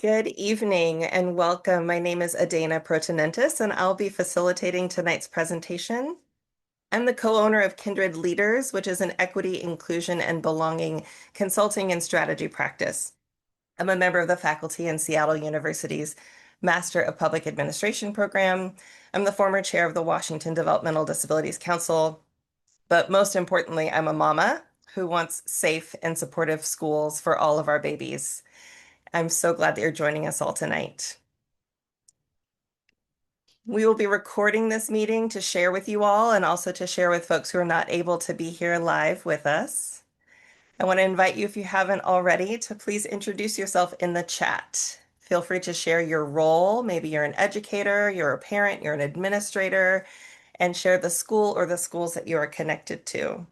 Good evening and welcome. My name is Adana Protonentis, and I'll be facilitating tonight's presentation. I'm the co-owner of Kindred Leaders, which is an equity, inclusion, and belonging consulting and strategy practice. I'm a member of the faculty in Seattle University's Master of Public Administration program. I'm the former chair of the Washington Developmental Disabilities Council, but most importantly, I'm a mama who wants safe and supportive schools for all of our babies. I'm so glad that you're joining us all tonight. We will be recording this meeting to share with you all and also to share with folks who are not able to be here live with us. I want to invite you, if you haven't already, to please introduce yourself in the chat. Feel free to share your role. Maybe you're an educator, you're a parent, you're an administrator, and share the school or the schools that you are connected to.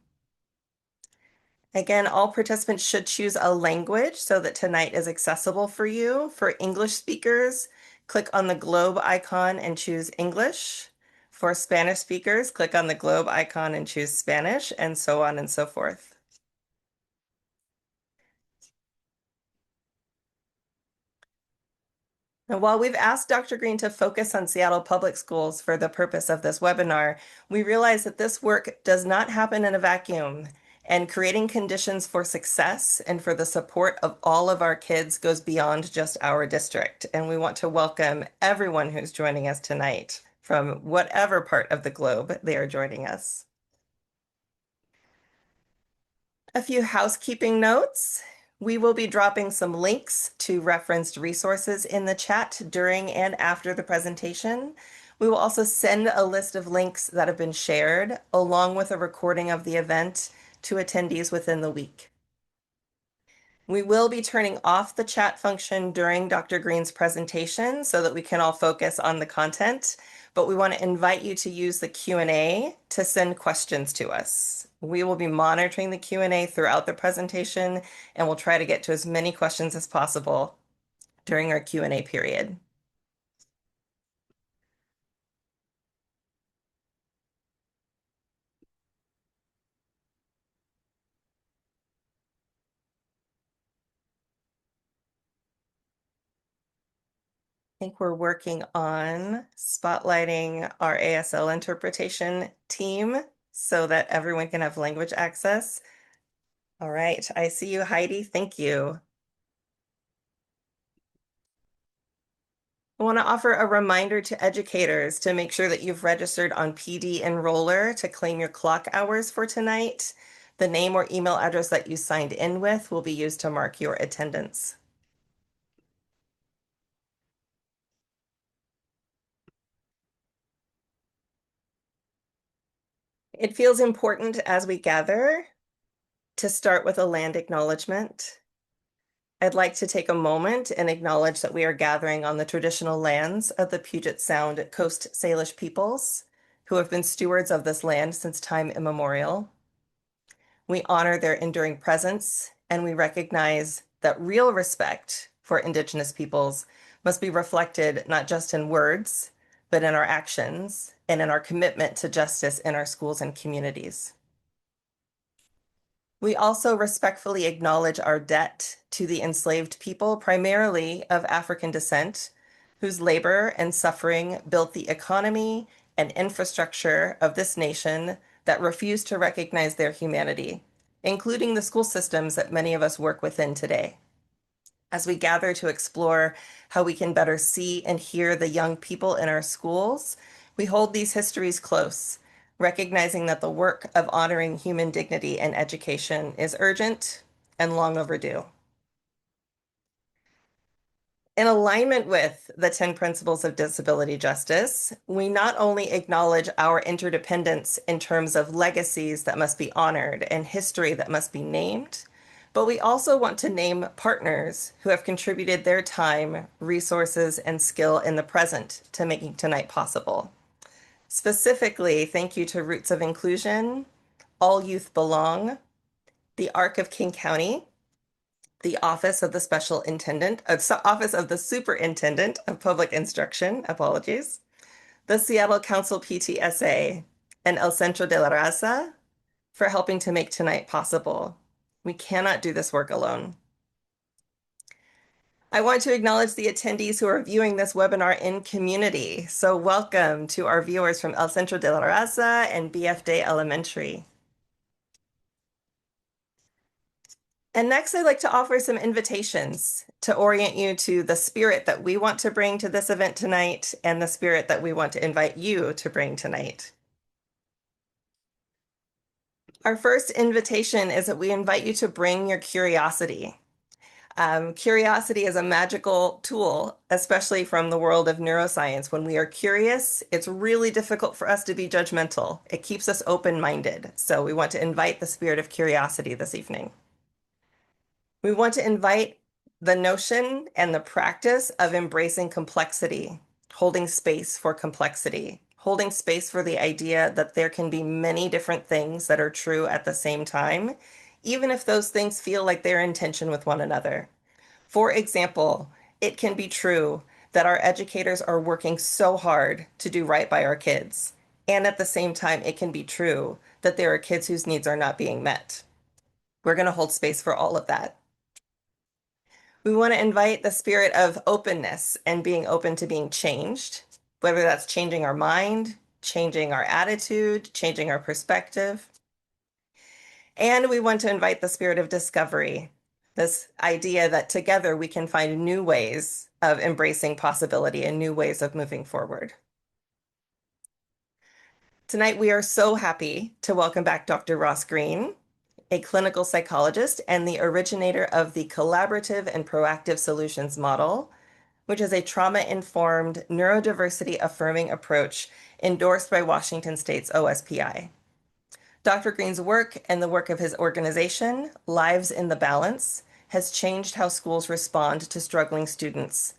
Again, all participants should choose a language so that tonight is accessible for you. For English speakers, click on the globe icon and choose English. For Spanish speakers, click on the globe icon and choose Spanish, and so on and so forth. Now, while we've asked Dr. Greene to focus on Seattle Public Schools for the purpose of this webinar, we realize that this work does not happen in a vacuum, and creating conditions for success and for the support of all of our kids goes beyond just our district. And we want to welcome everyone who's joining us tonight from whatever part of the globe they are joining us. A few housekeeping notes. We will be dropping some links to referenced resources in the chat during and after the presentation. We will also send a list of links that have been shared, along with a recording of the event, to attendees within the week. We will be turning off the chat function during Dr. Greene's presentation so that we can all focus on the content, but we want to invite you to use the Q&A to send questions to us. We will be monitoring the Q&A throughout the presentation, and we'll try to get to as many questions as possible during our Q&A period. I think we're working on spotlighting our ASL interpretation team so that everyone can have language access. All right, I see you, Heidi. Thank you. I want to offer a reminder to educators to make sure that you've registered on PD Enroller to claim your clock hours for tonight. The name or email address that you signed in with will be used to mark your attendance. It feels important as we gather to start with a land acknowledgement. I'd like to take a moment and acknowledge that we are gathering on the traditional lands of the Puget Sound Coast Salish peoples, who have been stewards of this land since time immemorial. We honor their enduring presence, and we recognize that real respect for Indigenous peoples must be reflected not just in words, but in our actions and in our commitment to justice in our schools and communities. We also respectfully acknowledge our debt to the enslaved people, primarily of African descent, whose labor and suffering built the economy and infrastructure of this nation that refused to recognize their humanity, including the school systems that many of us work within today. As we gather to explore how we can better see and hear the young people in our schools, we hold these histories close, recognizing that the work of honoring human dignity and education is urgent and long overdue. In alignment with the 10 principles of disability justice, we not only acknowledge our interdependence in terms of legacies that must be honored and history that must be named, but we also want to name partners who have contributed their time, resources, and skill in the present to making tonight possible. Specifically, thank you to Roots of Inclusion, All Youth Belong, the ARC of King County, the Office of the Office of the Superintendent of Public Instruction, apologies, the Seattle Council PTSA, and El Centro de la Raza for helping to make tonight possible. We cannot do this work alone. I want to acknowledge the attendees who are viewing this webinar in community. So welcome to our viewers from El Centro de la Raza and BF Day Elementary. And next, I'd like to offer some invitations to orient you to the spirit that we want to bring to this event tonight and the spirit that we want to invite you to bring tonight. Our first invitation is that we invite you to bring your curiosity. Curiosity is a magical tool, especially from the world of neuroscience. When we are curious, it's really difficult for us to be judgmental. It keeps us open-minded. So we want to invite the spirit of curiosity this evening. We want to invite the notion and the practice of embracing complexity, holding space for complexity, holding space for the idea that there can be many different things that are true at the same time, even if those things feel like they're in tension with one another. For example, it can be true that our educators are working so hard to do right by our kids. And at the same time, it can be true that there are kids whose needs are not being met. We're going to hold space for all of that. We want to invite the spirit of openness and being open to being changed, whether that's changing our mind, changing our attitude, changing our perspective. And we want to invite the spirit of discovery, this idea that together we can find new ways of embracing possibility and new ways of moving forward. Tonight, we are so happy to welcome back Dr. Ross Greene, a clinical psychologist and the originator of the collaborative and proactive solutions model, which is a trauma-informed, neurodiversity affirming approach endorsed by Washington State's OSPI. Dr. Greene's work and the work of his organization, Lives in the Balance, has changed how schools respond to struggling students,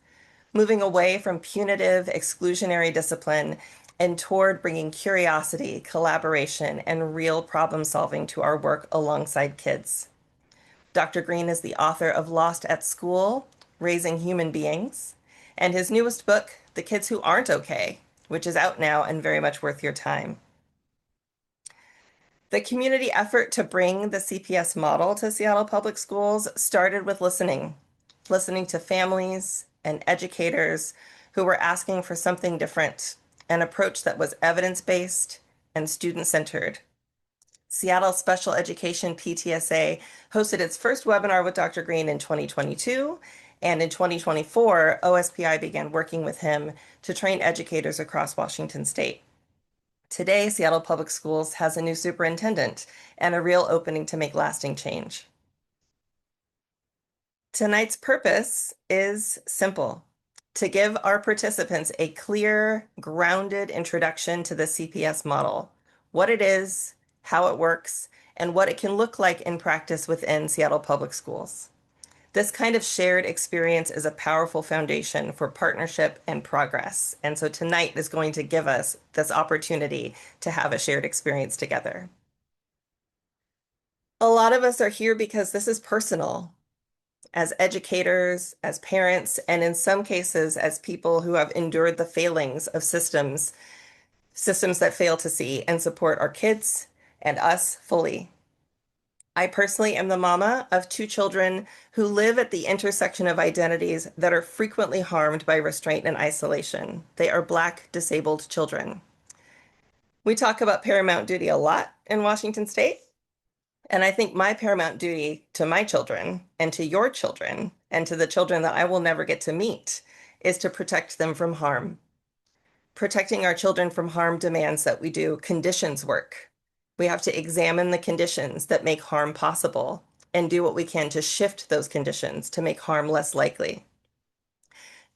moving away from punitive, exclusionary discipline and toward bringing curiosity, collaboration, and real problem solving to our work alongside kids. Dr. Greene is the author of Lost at School, Raising Human Beings, and his newest book, The Kids Who Aren't Okay, which is out now and very much worth your time. The community effort to bring the CPS model to Seattle Public Schools started with listening to families and educators who were asking for something different, an approach that was evidence-based and student-centered. Seattle Special Education PTSA hosted its first webinar with Dr. Greene in 2022, and in 2024, OSPI began working with him to train educators across Washington State. Today, Seattle Public Schools has a new superintendent and a real opening to make lasting change. Tonight's purpose is simple: to give our participants a clear, grounded introduction to the CPS model, what it is, how it works, and what it can look like in practice within Seattle Public Schools. This kind of shared experience is a powerful foundation for partnership and progress. And so tonight is going to give us this opportunity to have a shared experience together. A lot of us are here because this is personal. As educators, as parents, and in some cases, as people who have endured the failings of systems that fail to see and support our kids and us fully. I personally am the mama of 2 children who live at the intersection of identities that are frequently harmed by restraint and isolation. They are Black, disabled children. We talk about paramount duty a lot in Washington State, and I think my paramount duty to my children and to your children and to the children that I will never get to meet is to protect them from harm. Protecting our children from harm demands that we do conditions work. We have to examine the conditions that make harm possible and do what we can to shift those conditions to make harm less likely.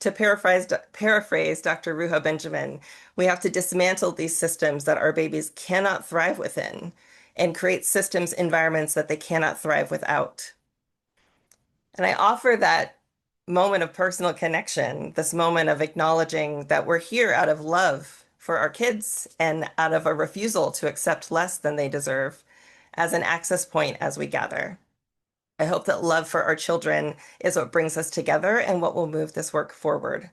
To paraphrase Dr. Ruha Benjamin, we have to dismantle these systems that our babies cannot thrive within and create systems, environments that they cannot thrive without. And I offer that moment of personal connection, this moment of acknowledging that we're here out of love for our kids and out of a refusal to accept less than they deserve as an access point as we gather. I hope that love for our children is what brings us together and what will move this work forward.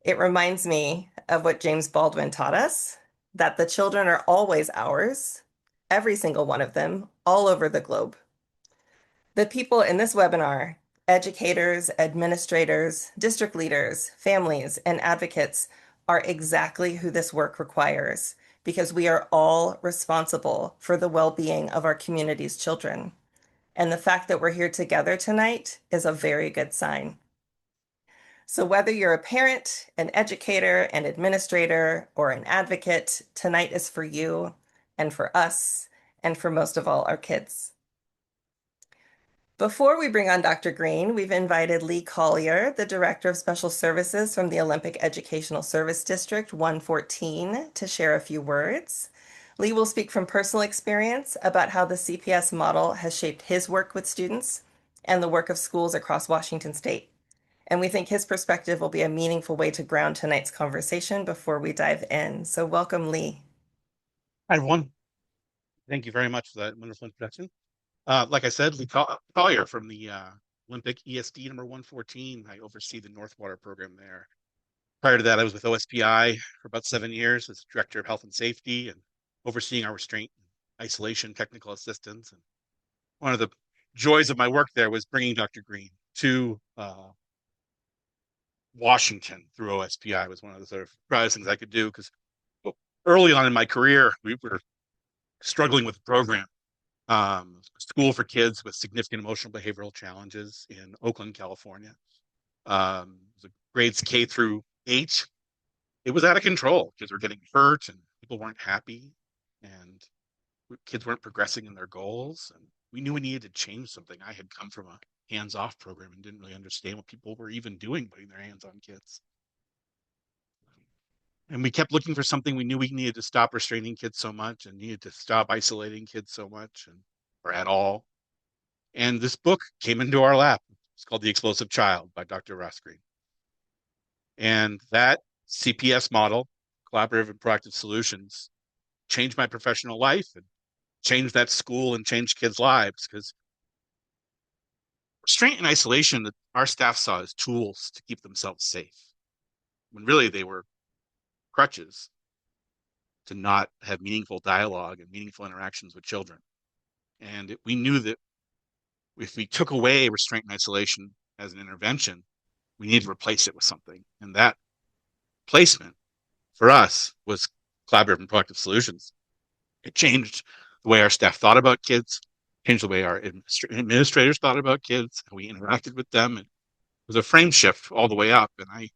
It reminds me of what James Baldwin taught us, that the children are always ours, every single one of them, all over the globe. The people in this webinar Educators, administrators, district leaders, families, and advocates are exactly who this work requires because we are all responsible for the well-being of our community's children. And the fact that we're here together tonight is a very good sign. So whether you're a parent, an educator, an administrator, or an advocate, tonight is for you and for us and for most of all, our kids. Before we bring on Dr. Greene, we've invited Lee Collier, the Director of Special Services from the Olympic Educational Service District 114, to share a few words. Lee will speak from personal experience about how the CPS model has shaped his work with students and the work of schools across Washington State. And we think his perspective will be a meaningful way to ground tonight's conversation before we dive in. So welcome, Lee. Hi, everyone. Thank you very much for that wonderful introduction. Like I said, Lee Collier from the Olympic ESD number 114. I oversee the Northwater program there. Prior to that, I was with OSPI for about 7 years as Director of Health and Safety and overseeing our restraint, isolation, technical assistance. And one of the joys of my work there was bringing Dr. Greene to Washington through OSPI. It was one of the sort of proudest things I could do because early on in my career, we were struggling with the program. School for kids with significant emotional behavioral challenges in Oakland, California. Grades K through 8. It was out of control. Kids were getting hurt and people weren't happy and kids weren't progressing in their goals. And we knew we needed to change something. I had come from a hands-off program and didn't really understand what people were even doing, putting their hands on kids. And we kept looking for something. We knew we needed to stop restraining kids so much and needed to stop isolating kids so much or at all. And this book came into our lap. It's called The Explosive Child by Dr. Greene. And that CPS model, collaborative and proactive solutions, changed my professional life and changed that school and changed kids' lives because restraint and isolation that our staff saw as tools to keep themselves safe when really they were crutches to not have meaningful dialogue and meaningful interactions with children. And we knew that if we took away restraint and isolation as an intervention, we needed to replace it with something. And that placement for us was collaborative and proactive solutions. It changed the way our staff thought about kids, changed the way our administrators thought about kids, and we interacted with them. It was a frame shift all the way up. And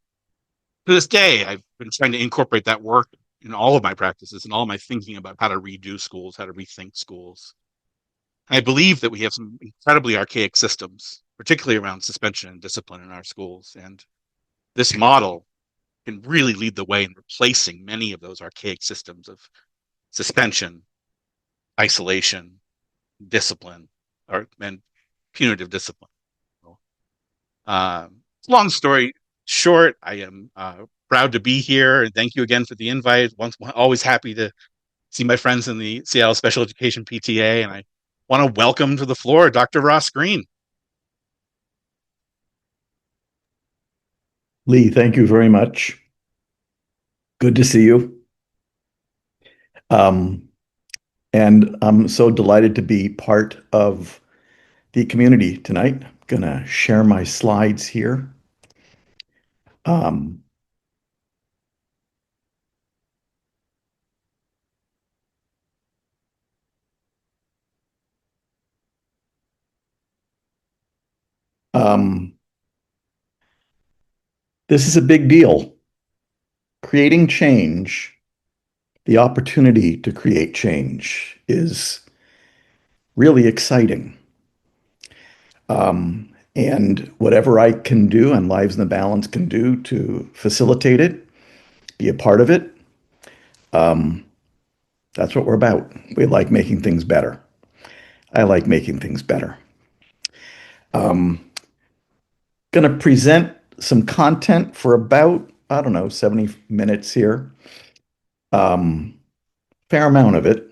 to this day, I've been trying to incorporate that work in all of my practices and all of my thinking about how to redo schools, how to rethink schools. I believe that we have some incredibly archaic systems, particularly around suspension and discipline in our schools. And this model can really lead the way in replacing many of those archaic systems of suspension, isolation, discipline, and punitive discipline. Long story short, I am proud to be here, and thank you again for the invite. Always happy to see my friends in the Seattle Special Education PTA, and I want to welcome to the floor Dr. Greene. Lee, thank you very much. Good to see you. And I'm so delighted to be part of the community tonight. I'm gonna share my slides here. This is a big deal. Creating change, the opportunity to create change is really exciting. And whatever I can do and Lives in the Balance can do to facilitate it, be a part of it, that's what we're about. We like making things better. I like making things better. Going to present some content for about, I don't know, 70 minutes here. Fair amount of it.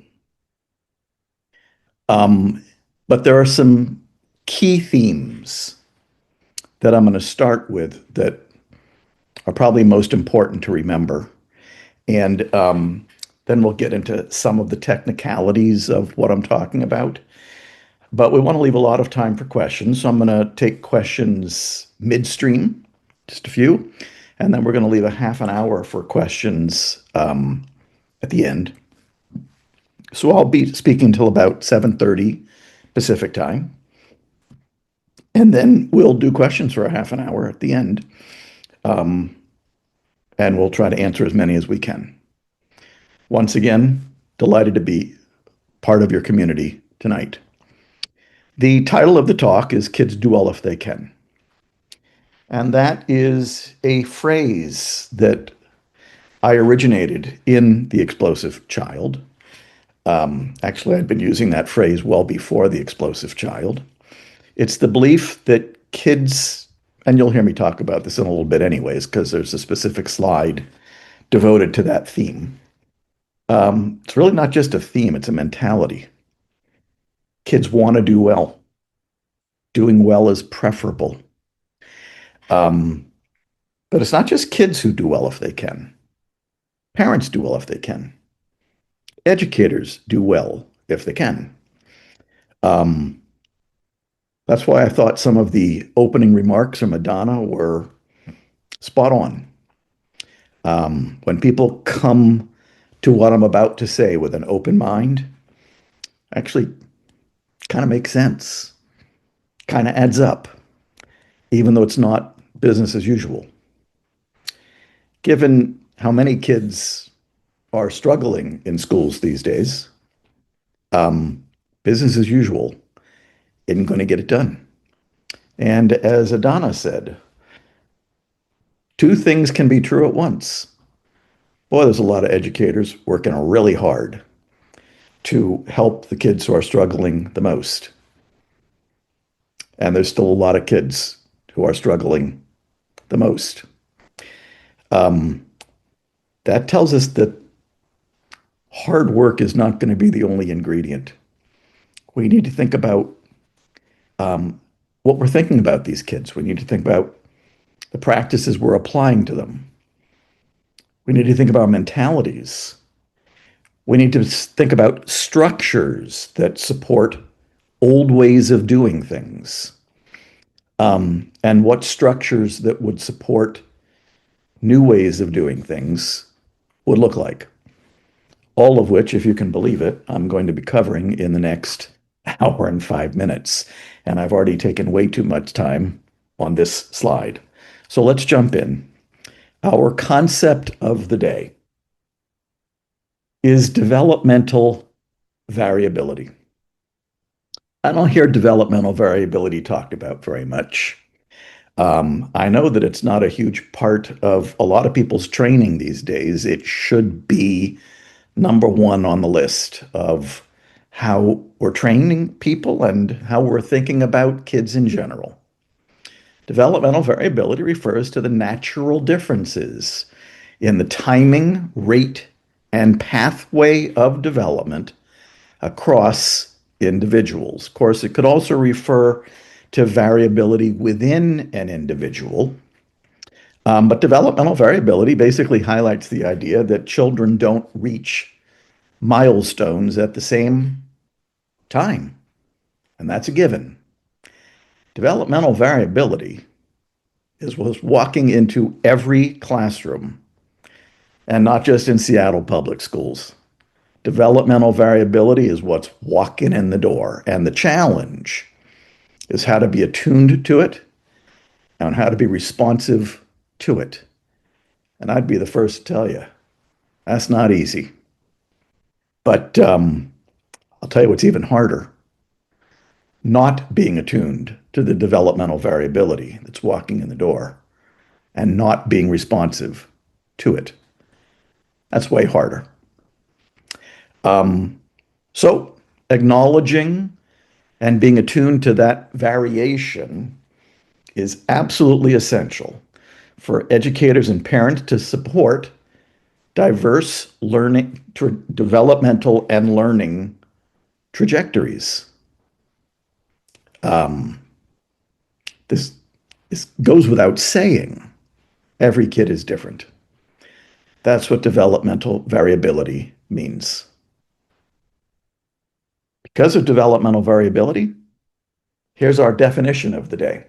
But there are some key themes that I'm going to start with that are probably most important to remember. And then we'll get into some of the technicalities of what I'm talking about. but we want to leave a lot of time for questions. So I'm going to take questions midstream, just a few, and then we're going to leave a half an hour for questions at the end. So I'll be speaking until about 7:30 Pacific time, and then we'll do questions for a half an hour at the end, and we'll try to answer as many as we can. Once again, delighted to be part of your community tonight. The title of the talk is Kids Do Well If They Can. And that is a phrase that I originated in The Explosive Child. Actually, I'd been using that phrase well before The Explosive Child. It's the belief that kids, and you'll hear me talk about this in a little bit anyways, because there's a specific slide devoted to that theme. It's really not just a theme, it's a mentality. Kids want to do well. Doing well is preferable. But it's not just kids who do well if they can. Parents do well if they can. Educators do well if they can. That's why I thought some of the opening remarks from Madonna were spot on. When people come to what I'm about to say with an open mind, actually kind of makes sense, kind of adds up, even though it's not business as usual. Given how many kids are struggling in schools these days, business as usual isn't going to get it done. And as Adana said, two things can be true at once. Boy, there's a lot of educators working really hard to help the kids who are struggling the most. And there's still a lot of kids who are struggling the most. That tells us that hard work is not going to be the only ingredient. We need to think about what we're thinking about these kids. We need to think about the practices we're applying to them. We need to think about mentalities. We need to think about structures that support old ways of doing things, and what structures that would support new ways of doing things would look like. All of which, if you can believe it, I'm going to be covering in the next hour and 5 minutes. And I've already taken way too much time on this slide. So let's jump in. Our concept of the day is developmental variability. I don't hear developmental variability talked about very much. I know that it's not a huge part of a lot of people's training these days. It should be number one on the list of how we're training people and how we're thinking about kids in general. Developmental variability refers to the natural differences in the timing, rate, and pathway of development across individuals. Of course, it could also refer to variability within an individual. But developmental variability basically highlights the idea that children don't reach milestones at the same time, and that's a given. Developmental variability is what's walking into every classroom, and not just in Seattle public schools. Developmental variability is what's walking in the door, and the challenge is how to be attuned to it and how to be responsive to it. And I'd be the first to tell you, that's not easy. But I'll tell you what's even harder. Not being attuned to the developmental variability that's walking in the door and not being responsive to it. That's way harder. So acknowledging and being attuned to that variation is absolutely essential for educators and parents to support diverse learning, developmental and learning trajectories. This goes without saying. Every kid is different. That's what developmental variability means. Because of developmental variability, Here's our definition of the day.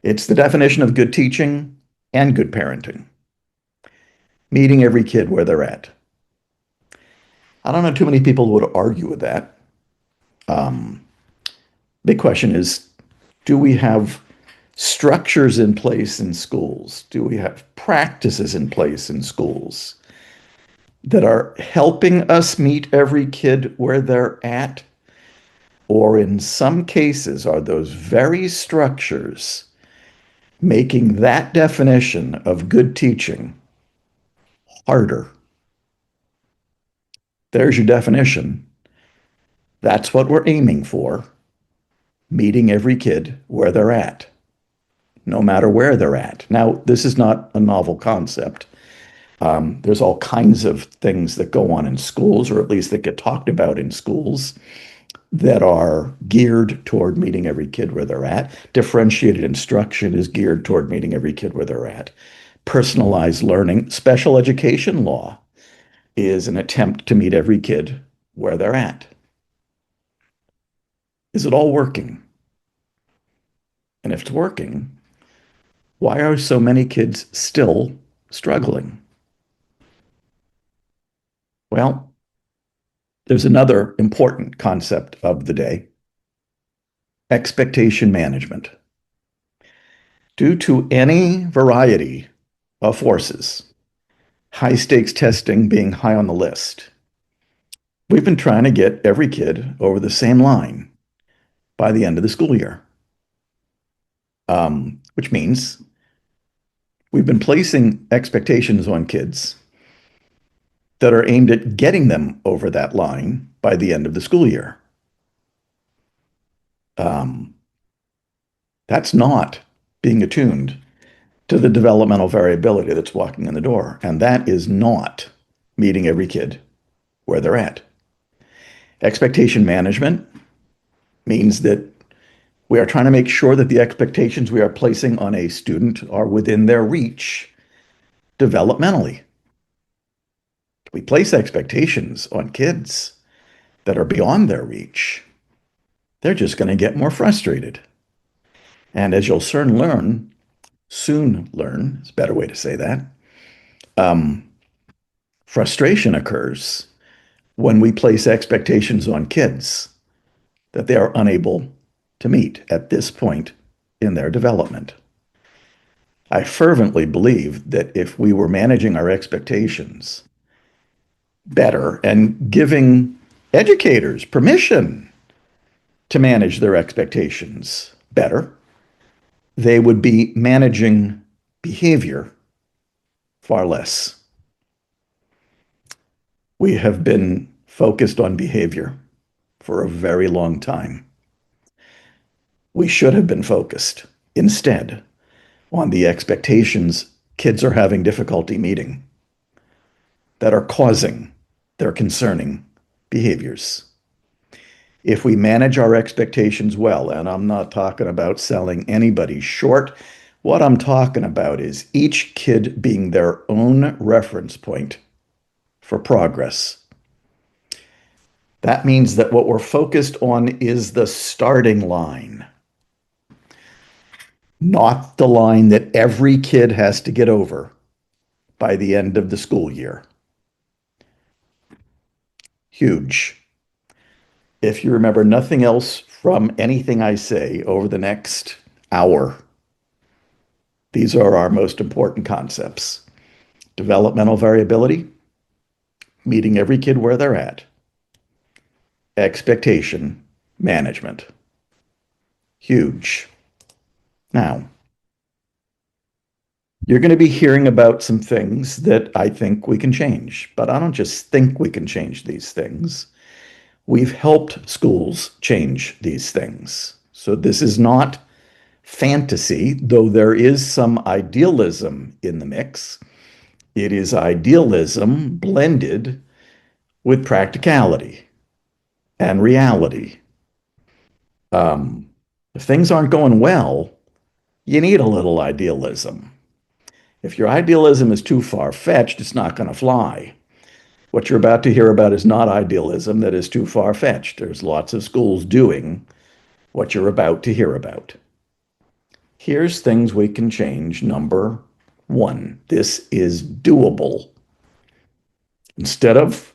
It's the definition of good teaching and good parenting. Meeting every kid where they're at. I don't know too many people who would argue with that. Um, Big question is, do we have structures in place in schools? Do we have practices in place in schools that are helping us meet every kid where they're at? Or in some cases, are those very structures making that definition of good teaching harder? There's your definition. That's what we're aiming for. Meeting every kid where they're at, no matter where they're at. Now, this is not a novel concept. There's all kinds of things that go on in schools, or at least that get talked about in schools, that are geared toward meeting every kid where they're at. Differentiated instruction is geared toward meeting every kid where they're at. Personalized learning, special education law is an attempt to meet every kid where they're at. Is it all working? And if it's working, why are so many kids still struggling? Well, there's another important concept of the day: expectation management. Due to any variety of forces, high stakes testing being high on the list, we've been trying to get every kid over the same line by the end of the school year. Which means we've been placing expectations on kids that are aimed at getting them over that line by the end of the school year. That's not being attuned to the developmental variability that's walking in the door. And that is not meeting every kid where they're at. Expectation management means that we are trying to make sure that the expectations we are placing on a student are within their reach developmentally. If we place expectations on kids that are beyond their reach, they're just going to get more frustrated. And as you'll soon learn is a better way to say that, frustration occurs when we place expectations on kids that they are unable to meet at this point in their development. I fervently believe that if we were managing our expectations better and giving educators permission to manage their expectations better, they would be managing behavior far less. We have been focused on behavior for a very long time. We should have been focused instead on the expectations kids are having difficulty meeting that are causing their concerning behaviors. If we manage our expectations well, and I'm not talking about selling anybody short, what I'm talking about is each kid being their own reference point for progress. That means that what we're focused on is the starting line, not the line that every kid has to get over by the end of the school year. Huge. If you remember nothing else from anything I say over the next hour, these are our most important concepts: developmental variability, meeting every kid where they're at, expectation management. Huge. Now, you're going to be hearing about some things that I think we can change, but I don't just think we can change these things. We've helped schools change these things. So this is not fantasy, though there is some idealism in the mix. It is idealism blended with practicality and reality. If things aren't going well, you need a little idealism. If your idealism is too far-fetched, it's not going to fly. What you're about to hear about is not idealism that is too far-fetched. There's lots of schools doing what you're about to hear about. Here's things we can change. Number one, this is doable. Instead of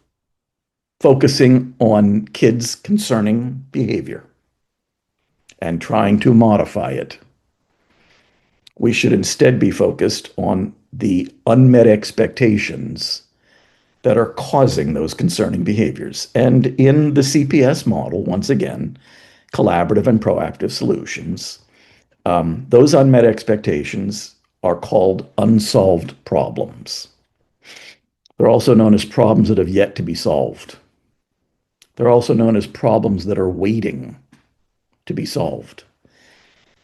focusing on kids' concerning behavior and trying to modify it, we should instead be focused on the unmet expectations that are causing those concerning behaviors. And in the CPS model, once again, collaborative and proactive solutions, those unmet expectations are called unsolved problems. They're also known as problems that have yet to be solved. They're also known as problems that are waiting to be solved.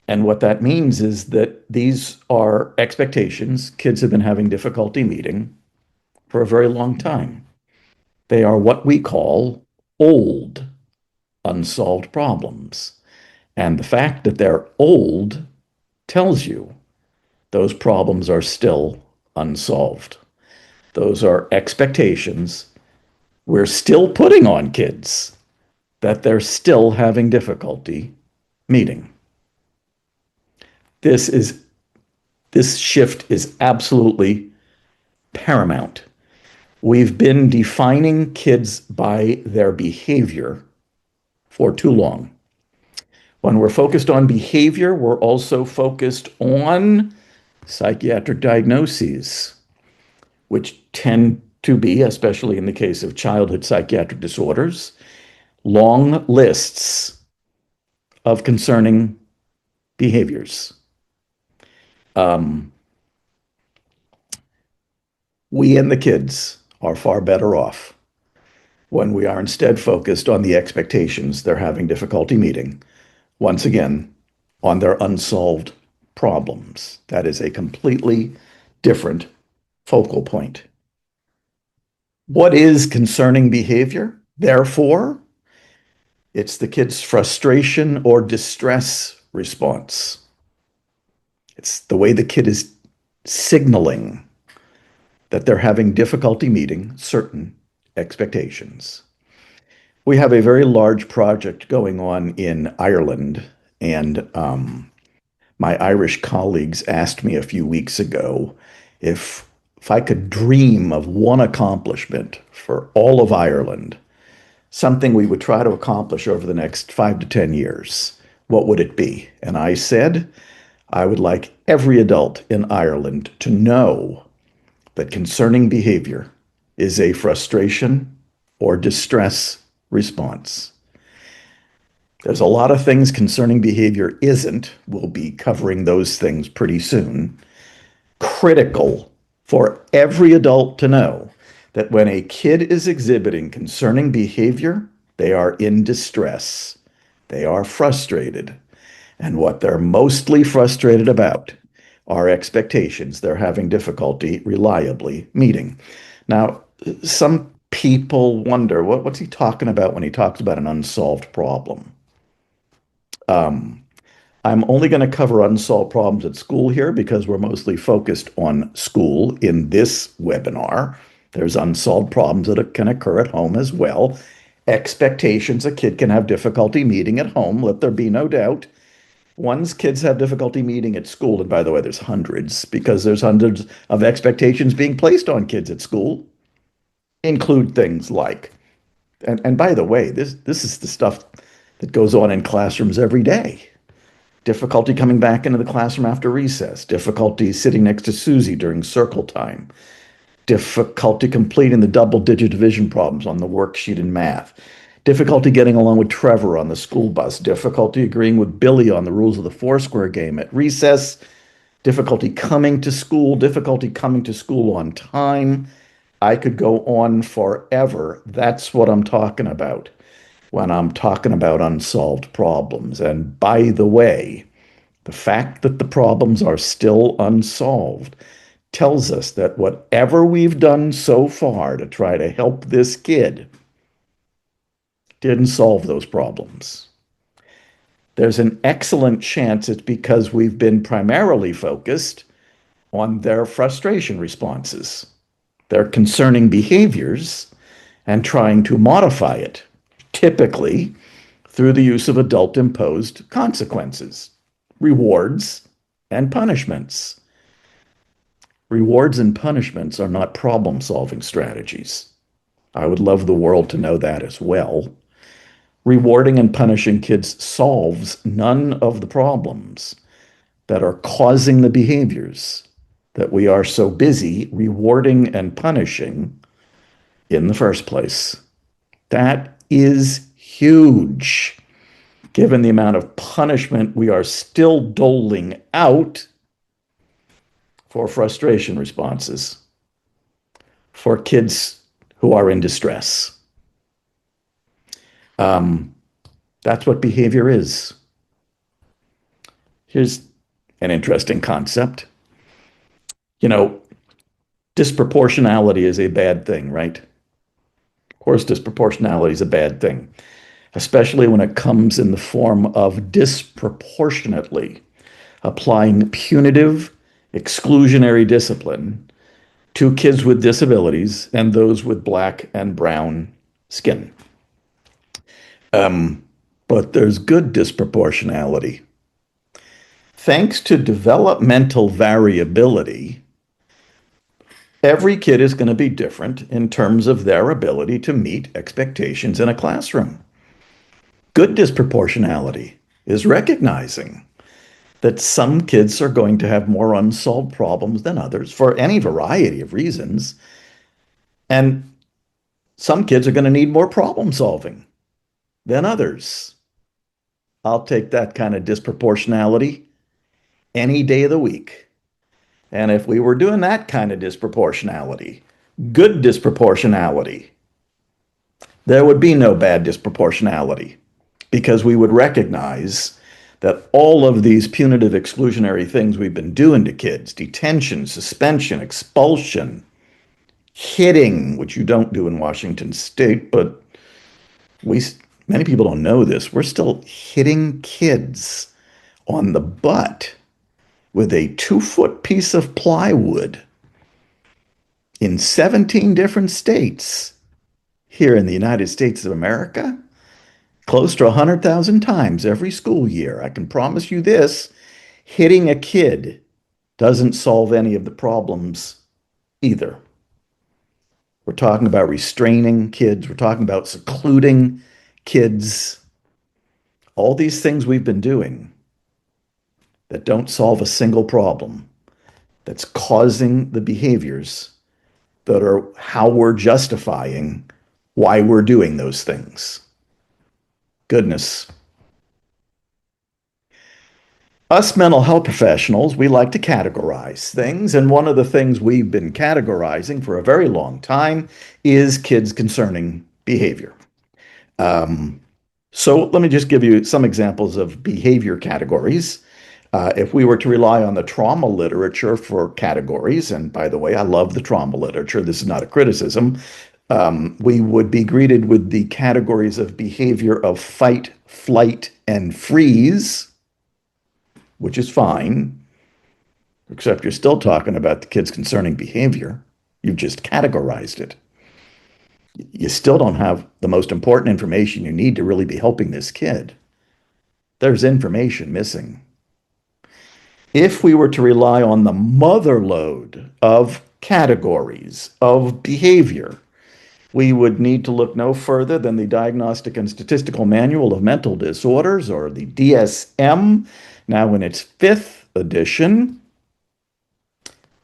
And what that means is that these are expectations kids have been having difficulty meeting for a very long time. They are what we call old unsolved problems. And the fact that they're old tells you those problems are still unsolved. Those are expectations we're still putting on kids that they're still having difficulty meeting. This shift is absolutely paramount. We've been defining kids by their behavior for too long. When we're focused on behavior, we're also focused on psychiatric diagnoses, which tend to be, especially in the case of childhood psychiatric disorders, long lists of concerning behaviors. We and the kids are far better off when we are instead focused on the expectations they're having difficulty meeting, once again, on their unsolved problems. That is a completely different focal point. What is concerning behavior? Therefore, it's the kid's frustration or distress response. It's the way the kid is signaling that they're having difficulty meeting certain expectations. We have a very large project going on in Ireland, and my Irish colleagues asked me a few weeks ago if I could dream of one accomplishment for all of Ireland, something we would try to accomplish over the next 5 to 10 years, what would it be? And I said, I would like every adult in Ireland to know that concerning behavior is a frustration or distress response. There's a lot of things concerning behavior isn't. We'll be covering those things pretty soon. Critical for every adult to know that when a kid is exhibiting concerning behavior, they are in distress. They are frustrated. And what they're mostly frustrated about are expectations they're having difficulty reliably meeting. Now, some people wonder, what's he talking about when he talks about an unsolved problem? I'm only going to cover unsolved problems at school here because we're mostly focused on school in this webinar. There's unsolved problems that can occur at home as well. Expectations a kid can have difficulty meeting at home, let there be no doubt. One's kids have difficulty meeting at school, and by the way, there's hundreds, because there's hundreds of expectations being placed on kids at school, include things like, and by the way, this is the stuff that goes on in classrooms every day. Difficulty coming back into the classroom after recess, difficulty sitting next to Susie during circle time, difficulty completing the double-digit division problems on the worksheet in math, difficulty getting along with Trevor on the school bus, difficulty agreeing with Billy on the rules of the Foursquare game at recess, difficulty coming to school on time. I could go on forever. That's what I'm talking about when I'm talking about unsolved problems. And by the way, the fact that the problems are still unsolved tells us that whatever we've done so far to try to help this kid didn't solve those problems. There's an excellent chance it's because we've been primarily focused on their frustration responses, their concerning behaviors, and trying to modify it, typically through the use of adult-imposed consequences, rewards, and punishments. Rewards and punishments are not problem-solving strategies. I would love the world to know that as well. Rewarding and punishing kids solves none of the problems that are causing the behaviors that we are so busy rewarding and punishing in the first place. That is huge, given the amount of punishment we are still doling out for frustration responses, for kids who are in distress. That's what behavior is. Here's an interesting concept. You know, disproportionality is a bad thing, right? Of course, disproportionality is a bad thing, especially when it comes in the form of disproportionately applying punitive, exclusionary discipline to kids with disabilities and those with black and brown skin. But there's good disproportionality. Thanks to developmental variability, every kid is going to be different in terms of their ability to meet expectations in a classroom. Good disproportionality is recognizing that some kids are going to have more unsolved problems than others for any variety of reasons. And some kids are going to need more problem solving than others. I'll take that kind of disproportionality any day of the week. And if we were doing that kind of disproportionality, good disproportionality, there would be no bad disproportionality, because we would recognize that all of these punitive exclusionary things we've been doing to kids, detention, suspension, expulsion, hitting, which you don't do in Washington State, but many people don't know this, we're still hitting kids on the butt with a 2-foot piece of plywood in 17 different states here in the United States of America, close to 100,000 times every school year. I can promise you this, hitting a kid doesn't solve any of the problems either. We're talking about restraining kids. We're talking about secluding kids. All these things we've been doing that don't solve a single problem, that's causing the behaviors that are how we're justifying why we're doing those things. Goodness. Us mental health professionals, we like to categorize things, and one of the things we've been categorizing for a very long time is kids concerning behavior. So let me just give you some examples of behavior categories. If we were to rely on the trauma literature for categories, and by the way, I love the trauma literature, this is not a criticism, we would be greeted with the categories of behavior of fight, flight, and freeze, which is fine, except you're still talking about the kids concerning behavior. You've just categorized it. You still don't have the most important information you need to really be helping this kid. There's information missing. If we were to rely on the mother lode of categories of behavior, we would need to look no further than the Diagnostic and Statistical Manual of Mental Disorders, or the DSM, now in its 5th edition.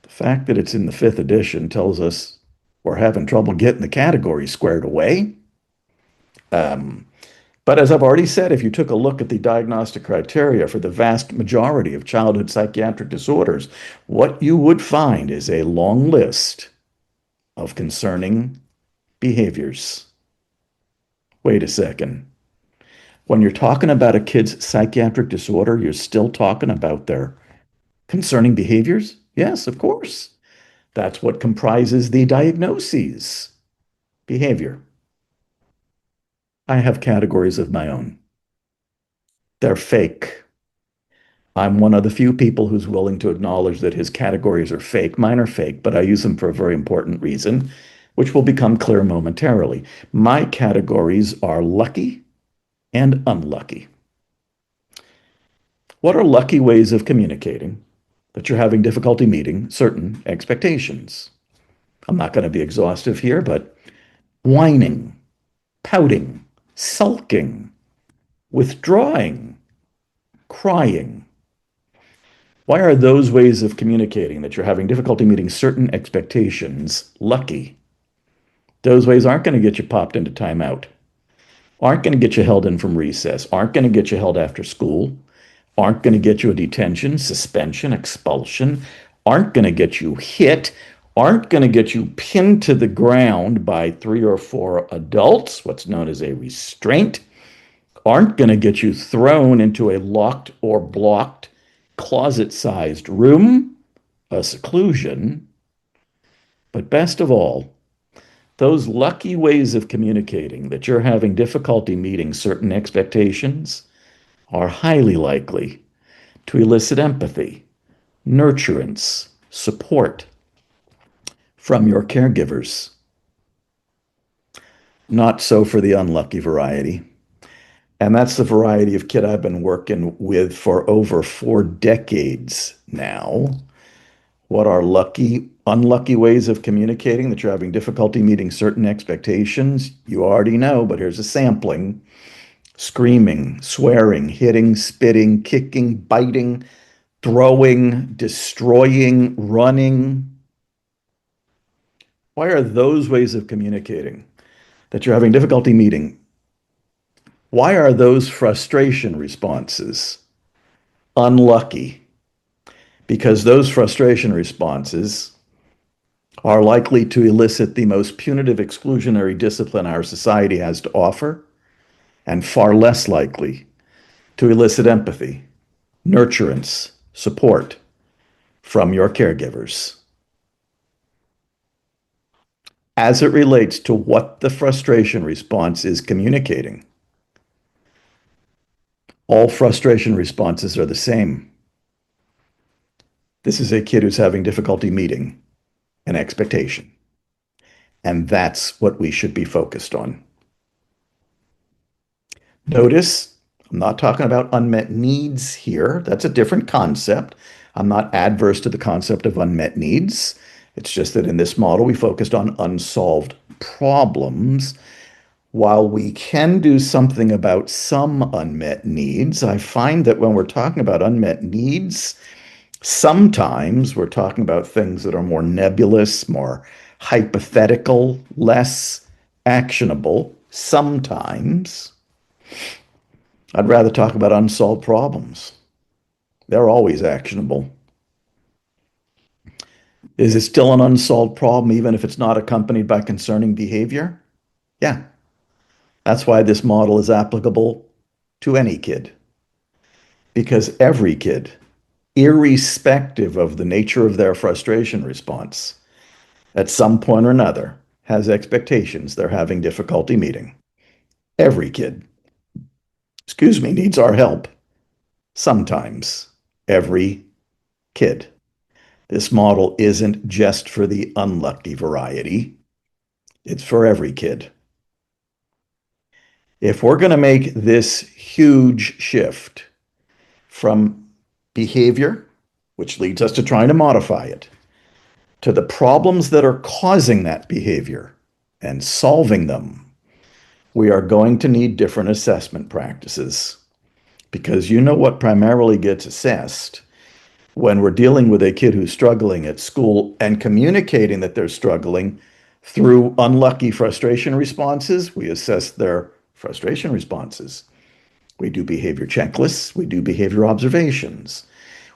The fact that it's in the 5th edition tells us we're having trouble getting the categories squared away. But as I've already said, if you took a look at the diagnostic criteria for the vast majority of childhood psychiatric disorders, what you would find is a long list of concerning behaviors. Wait a second. When you're talking about a kid's psychiatric disorder, you're still talking about their concerning behaviors? Yes, of course. That's what comprises the diagnoses. Behavior. I have categories of my own. They're fake. I'm one of the few people who's willing to acknowledge that his categories are fake. Mine are fake, but I use them for a very important reason, which will become clear momentarily. My categories are lucky, and unlucky. What are lucky ways of communicating that you're having difficulty meeting certain expectations? I'm not going to be exhaustive here, but whining, pouting, sulking, withdrawing, crying. Why are those ways of communicating that you're having difficulty meeting certain expectations lucky? Those ways aren't going to get you popped into timeout, aren't going to get you held in from recess, aren't going to get you held after school, aren't going to get you a detention, suspension, expulsion, aren't going to get you hit, aren't going to get you pinned to the ground by 3 or 4 adults, what's known as a restraint, aren't going to get you thrown into a locked or blocked closet-sized room, a seclusion. But best of all, those lucky ways of communicating that you're having difficulty meeting certain expectations are highly likely to elicit empathy, nurturance, support from your caregivers. Not so for the unlucky variety. And that's the variety of kid I've been working with for over 4 decades now. What are unlucky ways of communicating that you're having difficulty meeting certain expectations? You already know, but here's a sampling. Screaming, swearing, hitting, spitting, kicking, biting, throwing, destroying, running. Why are those ways of communicating that you're having difficulty meeting? Why are those frustration responses unlucky? Because those frustration responses are likely to elicit the most punitive exclusionary discipline our society has to offer, and far less likely to elicit empathy, nurturance, support from your caregivers. As it relates to what the frustration response is communicating, all frustration responses are the same. This is a kid who's having difficulty meeting an expectation. And that's what we should be focused on. Notice, I'm not talking about unmet needs here. That's a different concept. I'm not adverse to the concept of unmet needs. It's just that in this model, we focused on unsolved problems. While we can do something about some unmet needs, I find that when we're talking about unmet needs, sometimes we're talking about things that are more nebulous, more hypothetical, less actionable. Sometimes I'd rather talk about unsolved problems. They're always actionable. Is it still an unsolved problem even if it's not accompanied by concerning behavior? Yeah. That's why this model is applicable to any kid. Because every kid, irrespective of the nature of their frustration response, at some point or another, has expectations they're having difficulty meeting. Every kid, needs our help. Sometimes. Every kid. This model isn't just for the unlucky variety. It's for every kid. If we're going to make this huge shift from behavior, which leads us to trying to modify it, to the problems that are causing that behavior and solving them, we are going to need different assessment practices. Because you know what primarily gets assessed when we're dealing with a kid who's struggling at school and communicating that they're struggling through unlucky frustration responses. We assess their frustration responses. We do behavior checklists. We do behavior observations.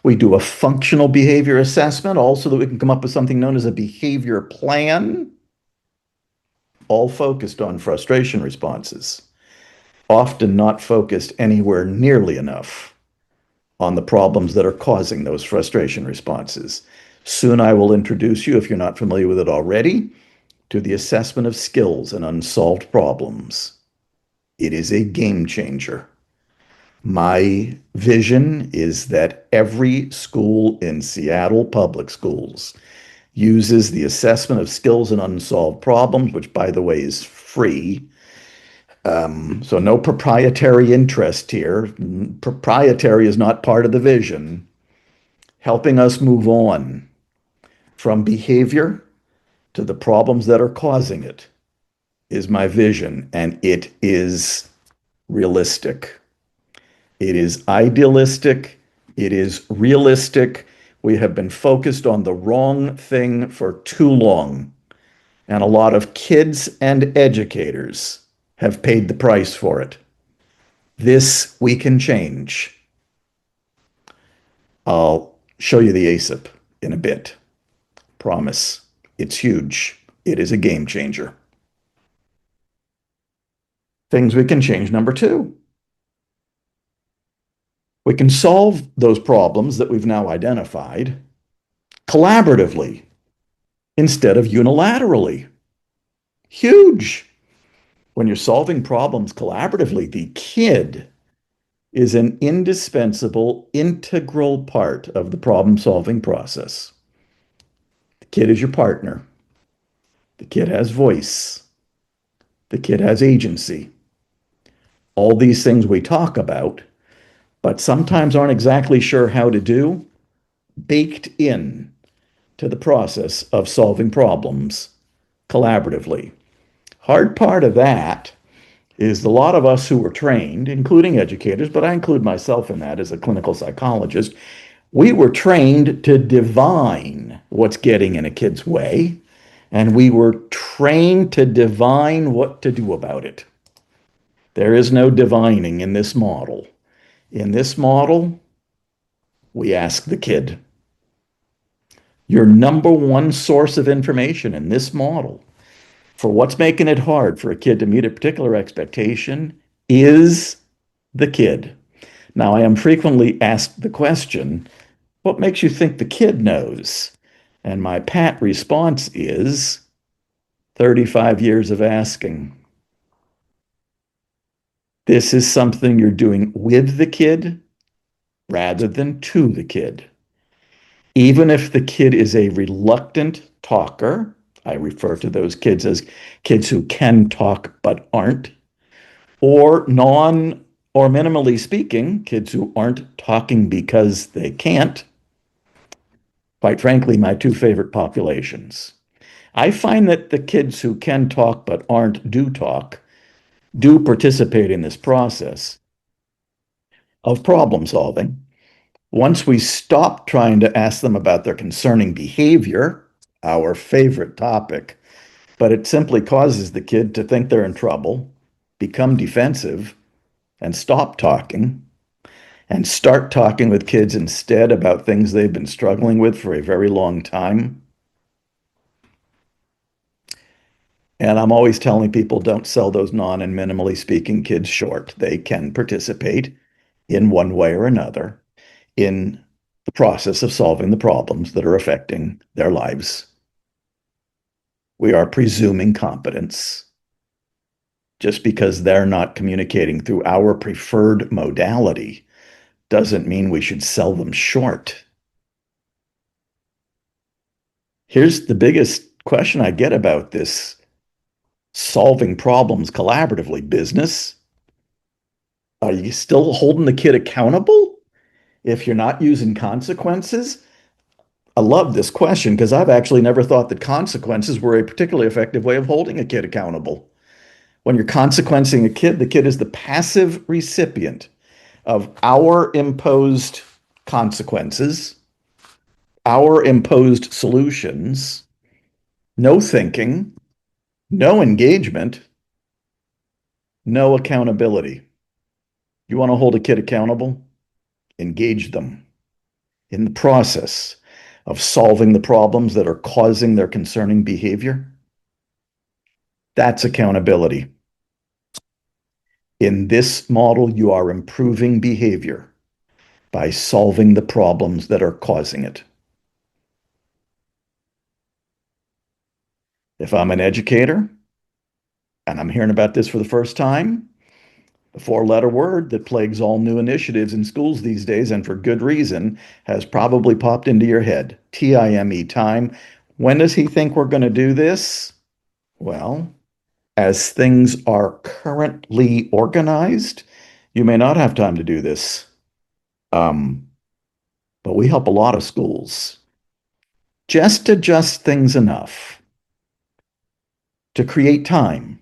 We do a functional behavior assessment also that we can come up with something known as a behavior plan, all focused on frustration responses, often not focused anywhere nearly enough on the problems that are causing those frustration responses. Soon I will introduce you, if you're not familiar with it already, to the assessment of skills and unsolved problems. It is a game changer. My vision is that every school in Seattle public schools uses the assessment of skills and unsolved problems, which, by the way, is free, So no proprietary interest here. Proprietary is not part of the vision. Helping us move on from behavior to the problems that are causing it is my vision, and it is realistic. It is idealistic. It is realistic. We have been focused on the wrong thing for too long, and a lot of kids and educators have paid the price for it. This we can change. I'll show you the ASIP in a bit. Promise. It's huge. It is a game changer. Things we can change. Number two, we can solve those problems that we've now identified collaboratively instead of unilaterally. Huge. When you're solving problems collaboratively, the kid is an indispensable, integral part of the problem-solving process. The kid is your partner. The kid has voice. The kid has agency. All these things we talk about, but sometimes aren't exactly sure how to do, baked in to the process of solving problems collaboratively. Hard part of that is a lot of us who were trained, including educators, but I include myself in that as a clinical psychologist, we were trained to divine what's getting in a kid's way, and we were trained to divine what to do about it. There is no divining in this model. In this model, we ask the kid. Your number one source of information in this model for what's making it hard for a kid to meet a particular expectation is the kid. Now, I am frequently asked the question, what makes you think the kid knows? And my pat response is 35 years of asking. This is something you're doing with the kid rather than to the kid. Even if the kid is a reluctant talker, I refer to those kids as kids who can talk but aren't, or non or minimally speaking, kids who aren't talking because they can't. Quite frankly, my two favorite populations. I find that the kids who can talk but aren't do talk, do participate in this process of problem solving. Once we stop trying to ask them about their concerning behavior, our favorite topic, but it simply causes the kid to think they're in trouble, become defensive, and stop talking, and start talking with kids instead about things they've been struggling with for a very long time. And I'm always telling people, don't sell those non and minimally speaking kids short. They can participate in one way or another in the process of solving the problems that are affecting their lives. We are presuming competence. Just because they're not communicating through our preferred modality doesn't mean we should sell them short. Here's the biggest question I get about this solving problems collaboratively business. Are you still holding the kid accountable if you're not using consequences? I love this question because I've actually never thought that consequences were a particularly effective way of holding a kid accountable. When you're consequencing a kid, the kid is the passive recipient of our imposed consequences, our imposed solutions, no thinking, no engagement, no accountability. You want to hold a kid accountable? Engage them in the process of solving the problems that are causing their concerning behavior. That's accountability. In this model, you are improving behavior by solving the problems that are causing it. If I'm an educator and I'm hearing about this for the first time, the four-letter word that plagues all new initiatives in schools these days, and for good reason, has probably popped into your head. Time, time. When does he think we're going to do this? Well, as things are currently organized, you may not have time to do this. Um, but we help a lot of schools. Just adjust things enough to create time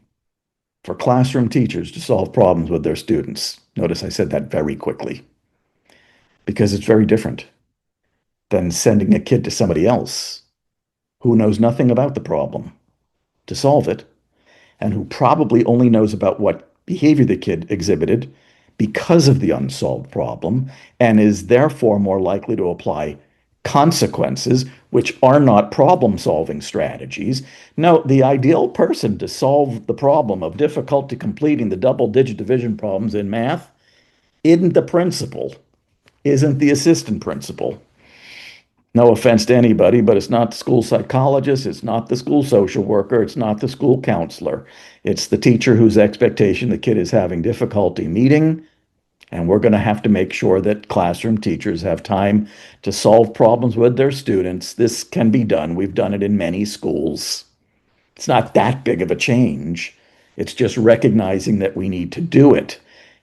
for classroom teachers to solve problems with their students. Notice I said that very quickly because it's very different than sending a kid to somebody else who knows nothing about the problem to solve it and who probably only knows about what behavior the kid exhibited because of the unsolved problem and is therefore more likely to apply consequences which are not problem-solving strategies. No, the ideal person to solve the problem of difficulty completing the double-digit division problems in math isn't the principal, isn't the assistant principal. No offense to anybody, but it's not the school psychologist, it's not the school social worker, it's not the school counselor. It's the teacher whose expectation the kid is having difficulty meeting, and we're going to have to make sure that classroom teachers have time to solve problems with their students. This can be done. We've done it in many schools. It's not that big of a change. It's just recognizing that we need to do it.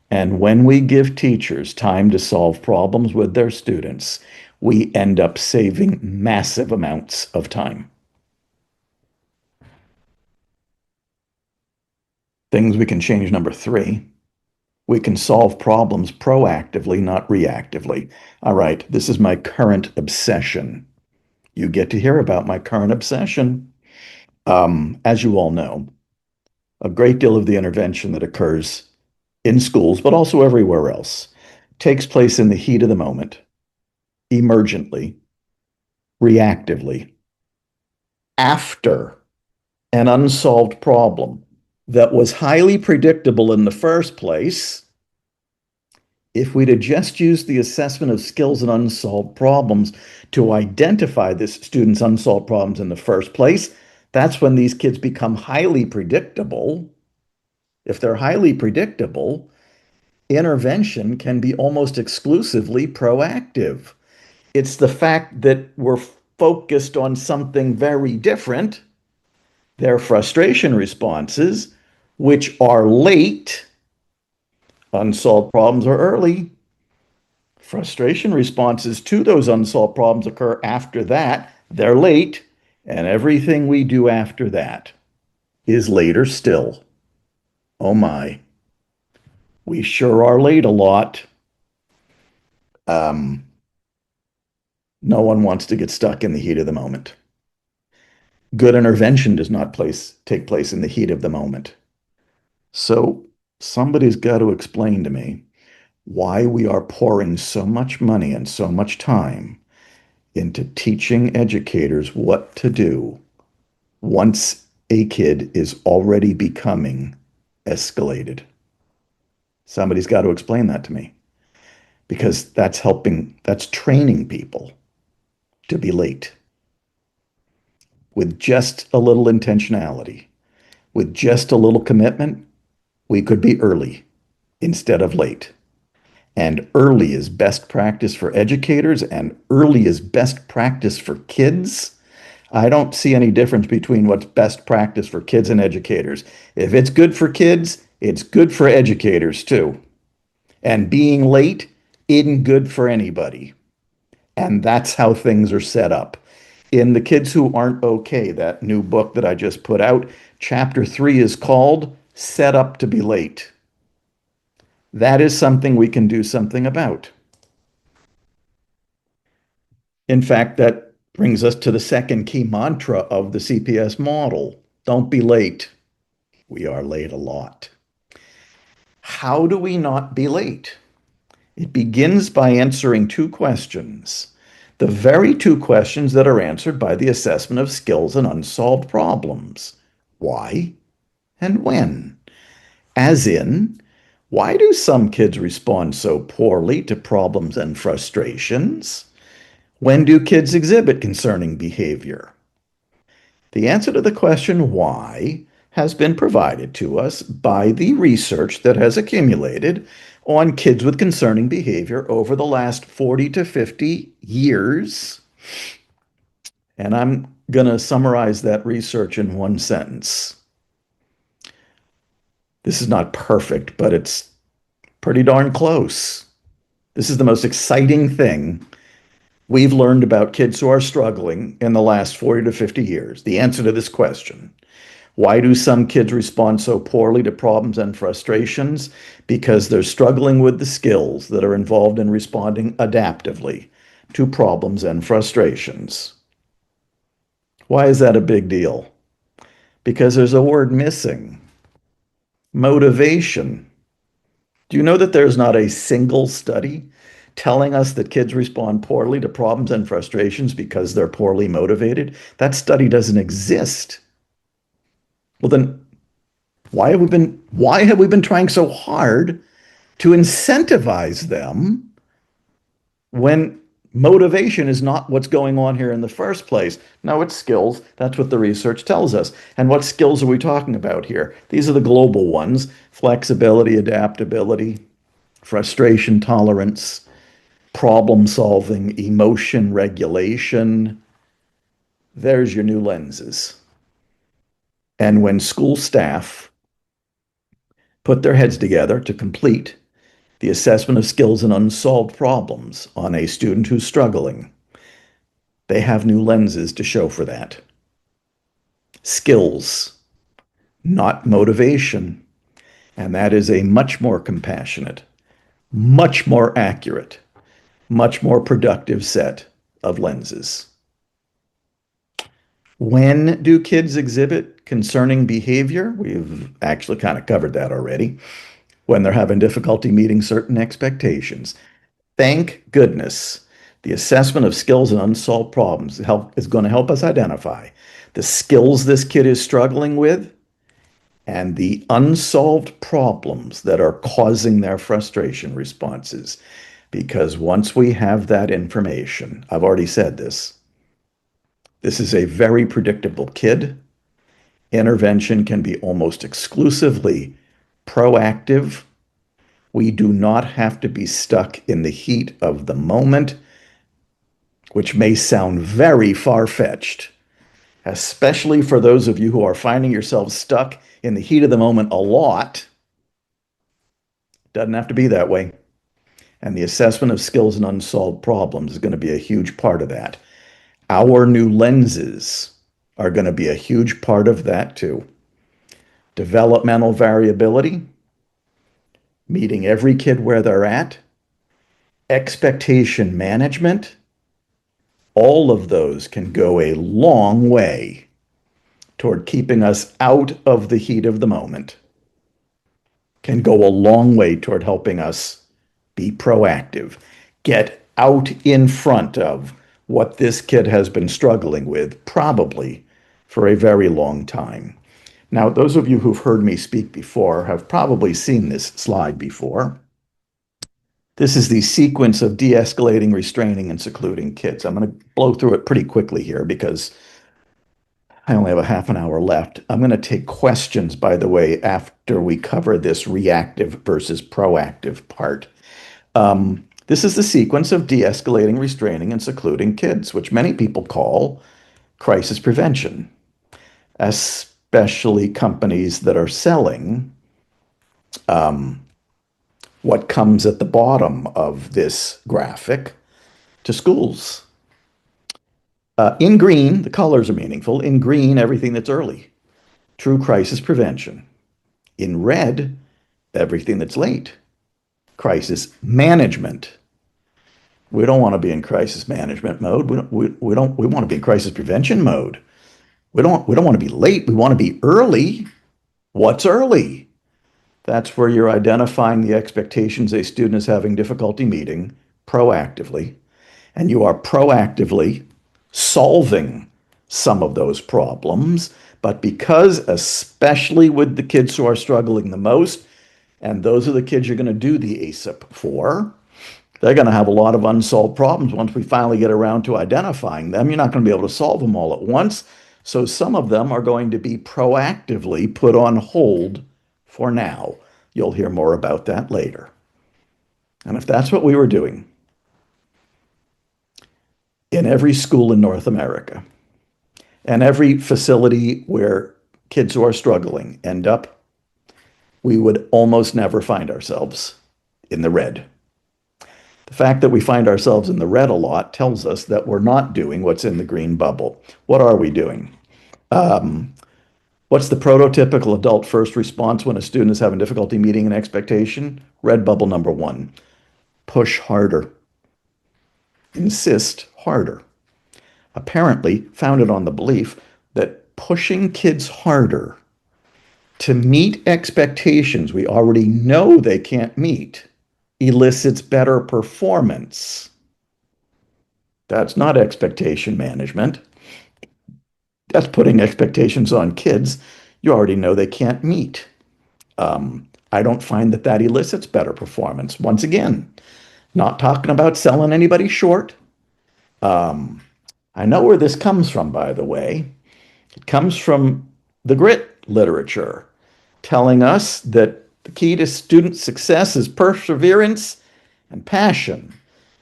And when we give teachers time to solve problems with their students, we end up saving massive amounts of time. Things we can change. Number 3, we can solve problems proactively, not reactively. All right, this is my current obsession. You get to hear about my current obsession. As you all know, a great deal of the intervention that occurs in schools, but also everywhere else, takes place in the heat of the moment, emergently, reactively, after an unsolved problem that was highly predictable in the first place. If we'd have just used the assessment of skills and unsolved problems to identify this student's unsolved problems in the first place, that's when these kids become highly predictable. If they're highly predictable, intervention can be almost exclusively proactive. It's the fact that we're focused on something very different, their frustration responses, which are late. Unsolved problems are early. Frustration responses to those unsolved problems occur after that. They're late. And everything we do after that is later still. Oh my. We sure are late a lot. No one wants to get stuck in the heat of the moment. Good intervention does not take place in the heat of the moment. So somebody's got to explain to me why we are pouring so much money and so much time into teaching educators what to do once a kid is already becoming escalated. Somebody's got to explain that to me because that's training people to be late with just a little intentionality, with just a little commitment. We could be early instead of late. And early is best practice for educators, and early is best practice for kids. I don't see any difference between what's best practice for kids and educators. If it's good for kids, it's good for educators too. And being late isn't good for anybody. And that's how things are set up. In The Kids Who Aren't Okay, that new book that I just put out, chapter 3 is called Set Up to Be Late. That is something we can do something about. In fact, that brings us to the second key mantra of the CPS model. Don't be late. We are late a lot. How do we not be late? It begins by answering 2 questions. The very 2 questions that are answered by the assessment of skills and unsolved problems. Why and when? As in, why do some kids respond so poorly to problems and frustrations? When do kids exhibit concerning behavior? The answer to the question why has been provided to us by the research that has accumulated on kids with concerning behavior over the last 40 to 50 years. And I'm going to summarize that research in one sentence. This is not perfect, but it's pretty darn close. This is the most exciting thing we've learned about kids who are struggling in the last 40 to 50 years. The answer to this question: why do some kids respond so poorly to problems and frustrations? Because they're struggling with the skills that are involved in responding adaptively to problems and frustrations. Why is that a big deal? Because there's a word missing: motivation. Do you know that there's not a single study telling us that kids respond poorly to problems and frustrations because they're poorly motivated? That study doesn't exist. Well, then why have we been trying so hard to incentivize them when motivation is not what's going on here in the first place? No, it's skills. That's what the research tells us. And what skills are we talking about here? These are the global ones: flexibility, adaptability, frustration tolerance, problem solving, emotion regulation. There's your new lenses. And when school staff put their heads together to complete the assessment of skills and unsolved problems on a student who's struggling, they have new lenses to show for that. Skills, not motivation. And that is a much more compassionate, much more accurate, much more productive set of lenses. When do kids exhibit concerning behavior? We've actually kind of covered that already. When they're having difficulty meeting certain expectations. Thank goodness the assessment of skills and unsolved problems is going to help us identify the skills this kid is struggling with and the unsolved problems that are causing their frustration responses. Because once we have that information, I've already said this is a very predictable kid. Intervention can be almost exclusively proactive. We do not have to be stuck in the heat of the moment, which may sound very far-fetched, especially for those of you who are finding yourselves stuck in the heat of the moment a lot. Doesn't have to be that way. And the assessment of skills and unsolved problems is going to be a huge part of that. Our new lenses are going to be a huge part of that too. Developmental variability, meeting every kid where they're at, expectation management, all of those can go a long way toward keeping us out of the heat of the moment, can go a long way toward helping us be proactive, get out in front of what this kid has been struggling with, probably for a very long time. Now, those of you who've heard me speak before have probably seen this slide before. This is the sequence of de-escalating, restraining, and secluding kids. I'm going to blow through it pretty quickly here because I only have a half an hour left. I'm going to take questions, by the way, after we cover this reactive versus proactive part. This is the sequence of de-escalating, restraining, and secluding kids, which many people call crisis prevention, especially companies that are selling what comes at the bottom of this graphic to schools. In green, the colors are meaningful. In green, everything that's early, true crisis prevention. In red, everything that's late, crisis management. We don't want to be in crisis management mode. We want to be in crisis prevention mode. We don't want to be late. We want to be early. What's early? That's where you're identifying the expectations a student is having difficulty meeting proactively, and you are proactively solving some of those problems. But because, especially with the kids who are struggling the most, and those are the kids you're going to do the ASIP for, they're going to have a lot of unsolved problems. Once we finally get around to identifying them, you're not going to be able to solve them all at once. So some of them are going to be proactively put on hold for now. You'll hear more about that later. And if that's what we were doing in every school in North America and every facility where kids who are struggling end up, we would almost never find ourselves in the red. The fact that we find ourselves in the red a lot tells us that we're not doing what's in the green bubble. What are we doing? What's the prototypical adult first response when a student is having difficulty meeting an expectation? Red bubble number one. Push harder. Insist harder. Apparently founded on the belief that pushing kids harder to meet expectations we already know they can't meet elicits better performance. That's not expectation management. That's putting expectations on kids you already know they can't meet. I don't find that that elicits better performance. Once again, not talking about selling anybody short. I know where this comes from, by the way. It comes from the grit literature, telling us that the key to student success is perseverance and passion.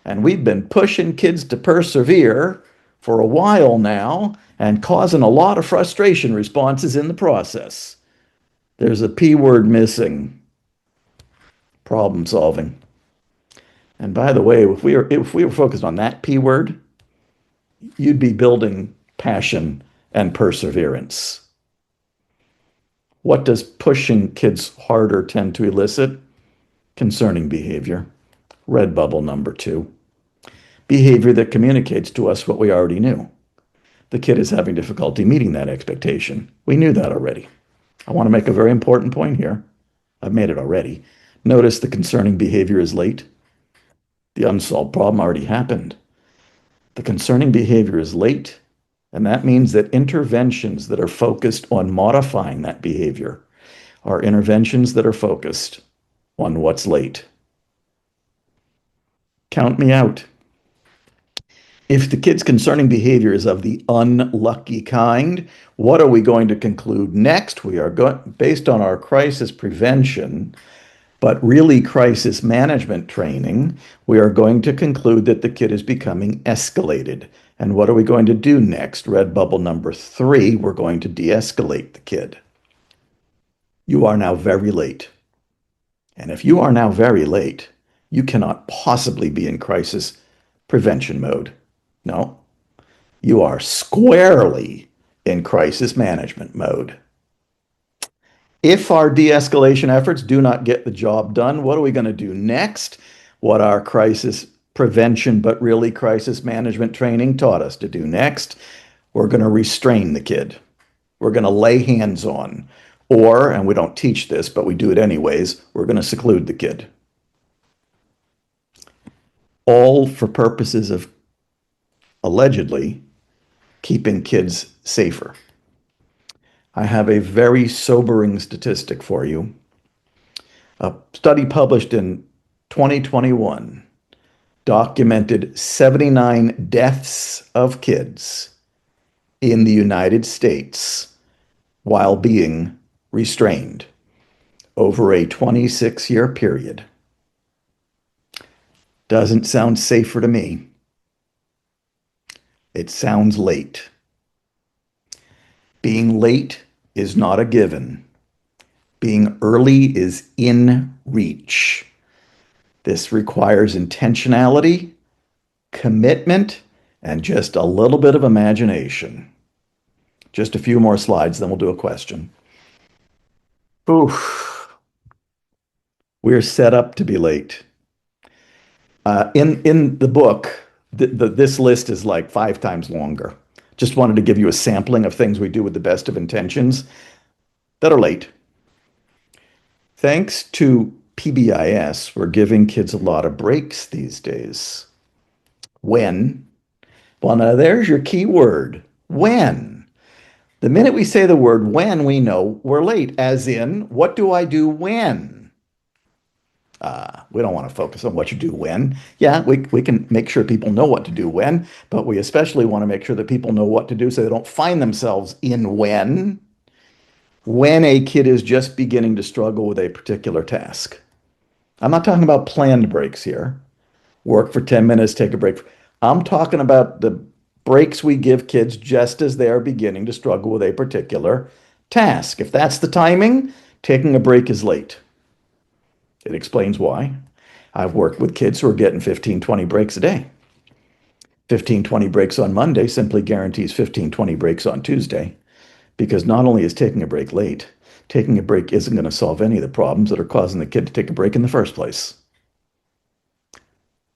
And we've been pushing kids to persevere for a while now and causing a lot of frustration responses in the process. There's a P word missing: problem solving. And by the way, if we were focused on that P word, you'd be building passion and perseverance. What does pushing kids harder tend to elicit? Concerning behavior. Red bubble number two. Behavior that communicates to us what we already knew. The kid is having difficulty meeting that expectation. We knew that already. I want to make a very important point here. I've made it already. Notice the concerning behavior is late. The unsolved problem already happened. The concerning behavior is late, and that means that interventions that are focused on modifying that behavior are interventions that are focused on what's late. Count me out. If the kid's concerning behavior is of the unlucky kind, what are we going to conclude next? We are going, based on our crisis prevention, but really crisis management training, we are going to conclude that the kid is becoming escalated. And what are we going to do next? Red bubble number three, we're going to de-escalate the kid. You are now very late. And if you are now very late, you cannot possibly be in crisis prevention mode. No, you are squarely in crisis management mode. If our de-escalation efforts do not get the job done, what are we going to do next? What our crisis prevention, but really crisis management training taught us to do next? We're going to restrain the kid. We're going to lay hands on. Or, and we don't teach this, but we do it anyways, we're going to seclude the kid. All for purposes of allegedly keeping kids safer. I have a very sobering statistic for you. A study published in 2021 documented 79 deaths of kids in the United States while being restrained over a 26-year period. Doesn't sound safer to me. It sounds late. Being late is not a given. Being early is in reach. This requires intentionality, commitment, and just a little bit of imagination. Just a few more slides, then we'll do a question. Oof. We're set up to be late. In the book, this list is like 5 times longer. Just wanted to give you a sampling of things we do with the best of intentions that are late. Thanks to PBIS, we're giving kids a lot of breaks these days. When? Well, now there's your key word, when. The minute we say the word when, we know we're late, as in, what do I do when? We don't want to focus on what you do when. Yeah, we can make sure people know what to do when, but we especially want to make sure that people know what to do so they don't find themselves in when a kid is just beginning to struggle with a particular task. I'm not talking about planned breaks here. Work for 10 minutes, take a break. I'm talking about the breaks we give kids just as they are beginning to struggle with a particular task. If that's the timing, Taking a break is late. It explains why. I've worked with kids who are getting 15, 20 breaks a day. 15, 20 breaks on Monday simply guarantees 15, 20 breaks on Tuesday, because not only is taking a break late, taking a break isn't going to solve any of the problems that are causing the kid to take a break in the first place.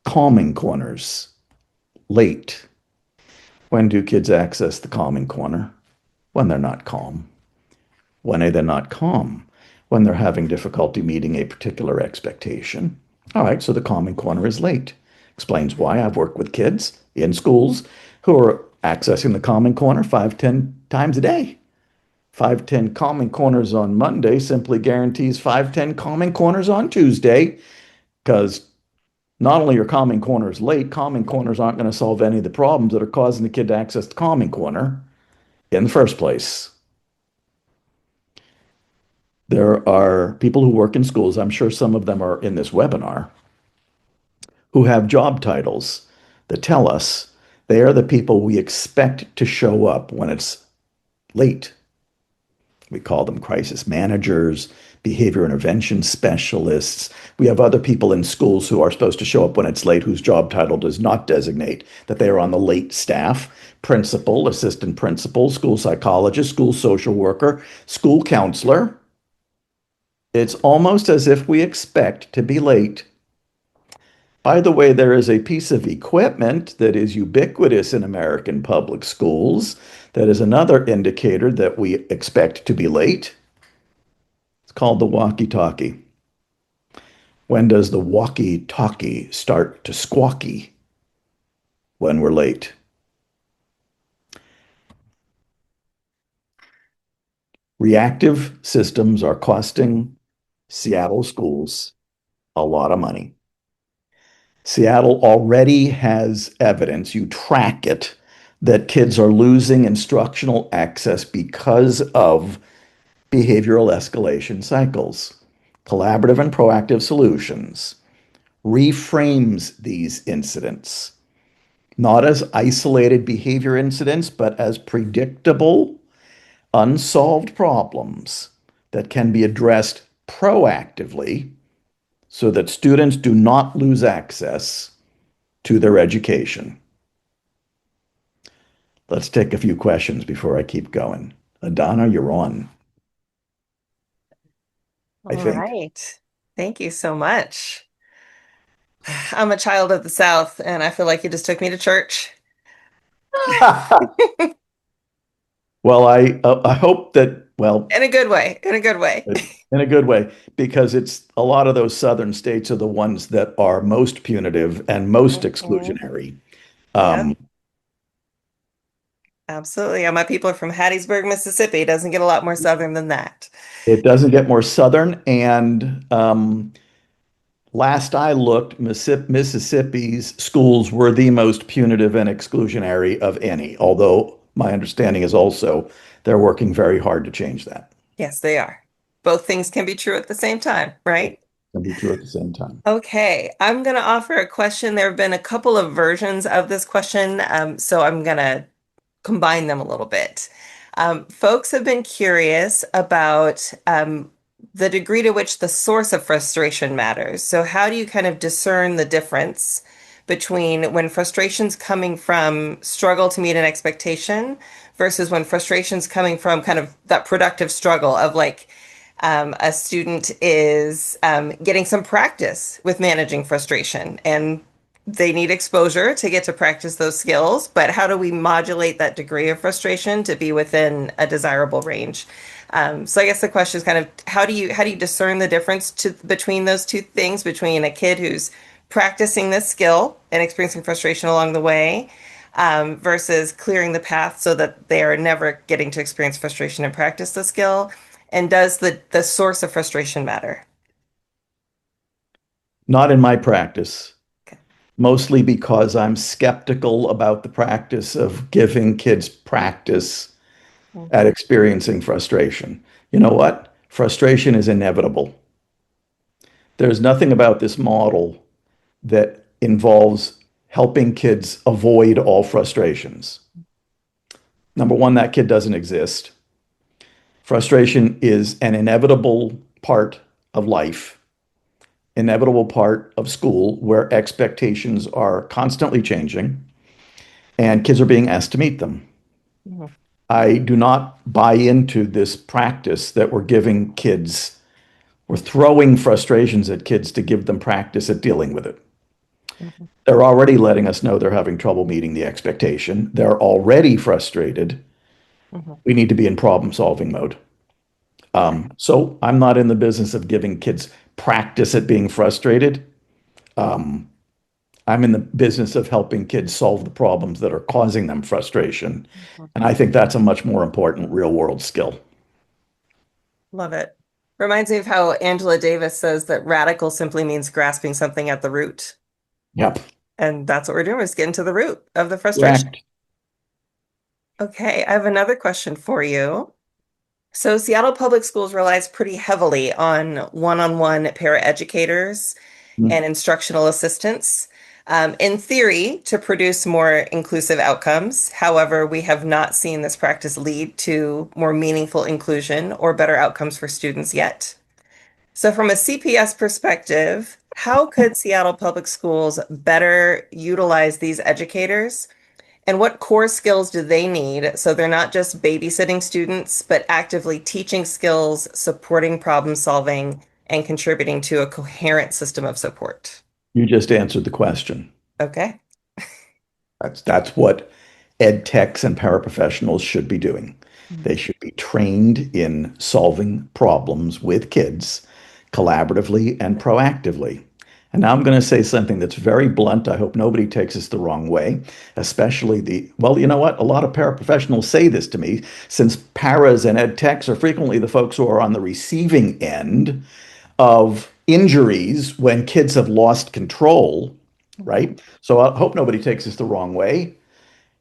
Calming corners, late. When do kids access the calming corner? When they're not calm. When are they not calm? When they're having difficulty meeting a particular expectation. All right, so the calming corner is late. Explains why I've worked with kids in schools who are accessing the calming corner 5, 10 times a day. 5, 10 calming corners on Monday simply guarantees 5, 10 calming corners on Tuesday, because not only are calming corners late, calming corners aren't going to solve any of the problems that are causing the kid to access the calming corner in the first place. There are people who work in schools, I'm sure some of them are in this webinar, who have job titles that tell us they are the people we expect to show up when it's late. We call them crisis managers, behavior intervention specialists. We have other people in schools who are supposed to show up when it's late, whose job title does not designate that they are on the late staff: principal, assistant principal, school psychologist, school social worker, school counselor. It's almost as if we expect to be late. By the way, there is a piece of equipment that is ubiquitous in American public schools that is another indicator that we expect to be late. It's called the walkie-talkie. When does the walkie-talkie start to squawky? When we're late. Reactive systems are costing Seattle schools a lot of money. Seattle already has evidence, you track it, that kids are losing instructional access because of behavioral escalation cycles. Collaborative and proactive solutions reframes these incidents, not as isolated behavior incidents, but as predictable, unsolved problems that can be addressed proactively so that students do not lose access to their education. Let's take a few questions before I keep going. Adana, you're on, I All think. right. Thank you so much. I'm a child of the South, and I feel like you just took me to church. Well, I hope that, well, In a good way, in a good way. in a good way, because it's a lot of those southern states are the ones that are most punitive and most Mhm. exclusionary. Yep, Um, absolutely. Yeah, my people are from Hattiesburg, Mississippi. It doesn't get a lot more southern than that. it doesn't get more southern, and last I looked, Mississippi's schools were the most punitive and exclusionary of any, although my understanding is also they're working very hard to change that. Yes, they are. Both things can be true at the same time, right? Can be true at the same time. Okay, I'm going to offer a question. There have been a couple of versions of this question, so I'm going to combine them a little bit. Folks have been curious about the degree to which the source of frustration matters. So, how do you kind of discern the difference between when frustration's coming from struggle to meet an expectation versus when frustration's coming from kind of that productive struggle of like a student is getting some practice with managing frustration and they need exposure to get to practice those skills, but how do we modulate that degree of frustration to be within a desirable range? So I guess the question is kind of how do you discern the difference between those two things, between a kid who's practicing this skill and experiencing frustration along the way, versus clearing the path so that they are never getting to experience frustration and practice the skill? And does the source of frustration matter? Not in my practice, Okay. mostly because I'm skeptical about the practice of giving kids practice at Mhm. experiencing frustration. You know what? Frustration is inevitable. There's nothing about this model that involves helping kids avoid all frustrations. Number one, that kid doesn't exist. Frustration is an inevitable part of life, inevitable part of school where expectations are constantly changing and kids are being asked to meet them. Mhm. I do not buy into this practice that we're throwing frustrations at kids to give them practice at dealing with it. Mhm. They're already letting us know they're having trouble meeting the expectation. They're already frustrated. Mhm. We need to be in problem solving mode. Yeah. So I'm not in the business of giving kids practice at being frustrated. Um, I'm in the business of helping kids solve the problems that are causing them frustration. Mhm. And I think that's a much more important real world skill. Love it. Reminds me of how Angela Davis says that radical simply means grasping something at the root. Yep. And that's what we're doing, is getting to the root of the frustration. Correct. Okay, I have another question for you. So Seattle Public Schools relies pretty heavily on one-on-one paraeducators and instructional assistants, in theory, to produce more inclusive outcomes. However, we have not seen this practice lead to more meaningful inclusion or better outcomes for students yet. So from a CPS perspective, how could Seattle Public Schools better utilize these educators? And what core skills do they need so they're not just babysitting students, but actively teaching skills, supporting problem solving, and contributing to a coherent system of support? You just answered the question. Okay. That's what ed techs and paraprofessionals should be doing. They should be trained in solving problems with kids collaboratively and proactively. And now I'm going to say something that's very blunt. I hope nobody takes this the wrong way, especially well, you know what? A lot of paraprofessionals say this to me, since paras and ed techs are frequently the folks who are on the receiving end of injuries when kids have lost control, Mhm. right? So I hope nobody takes this the wrong way.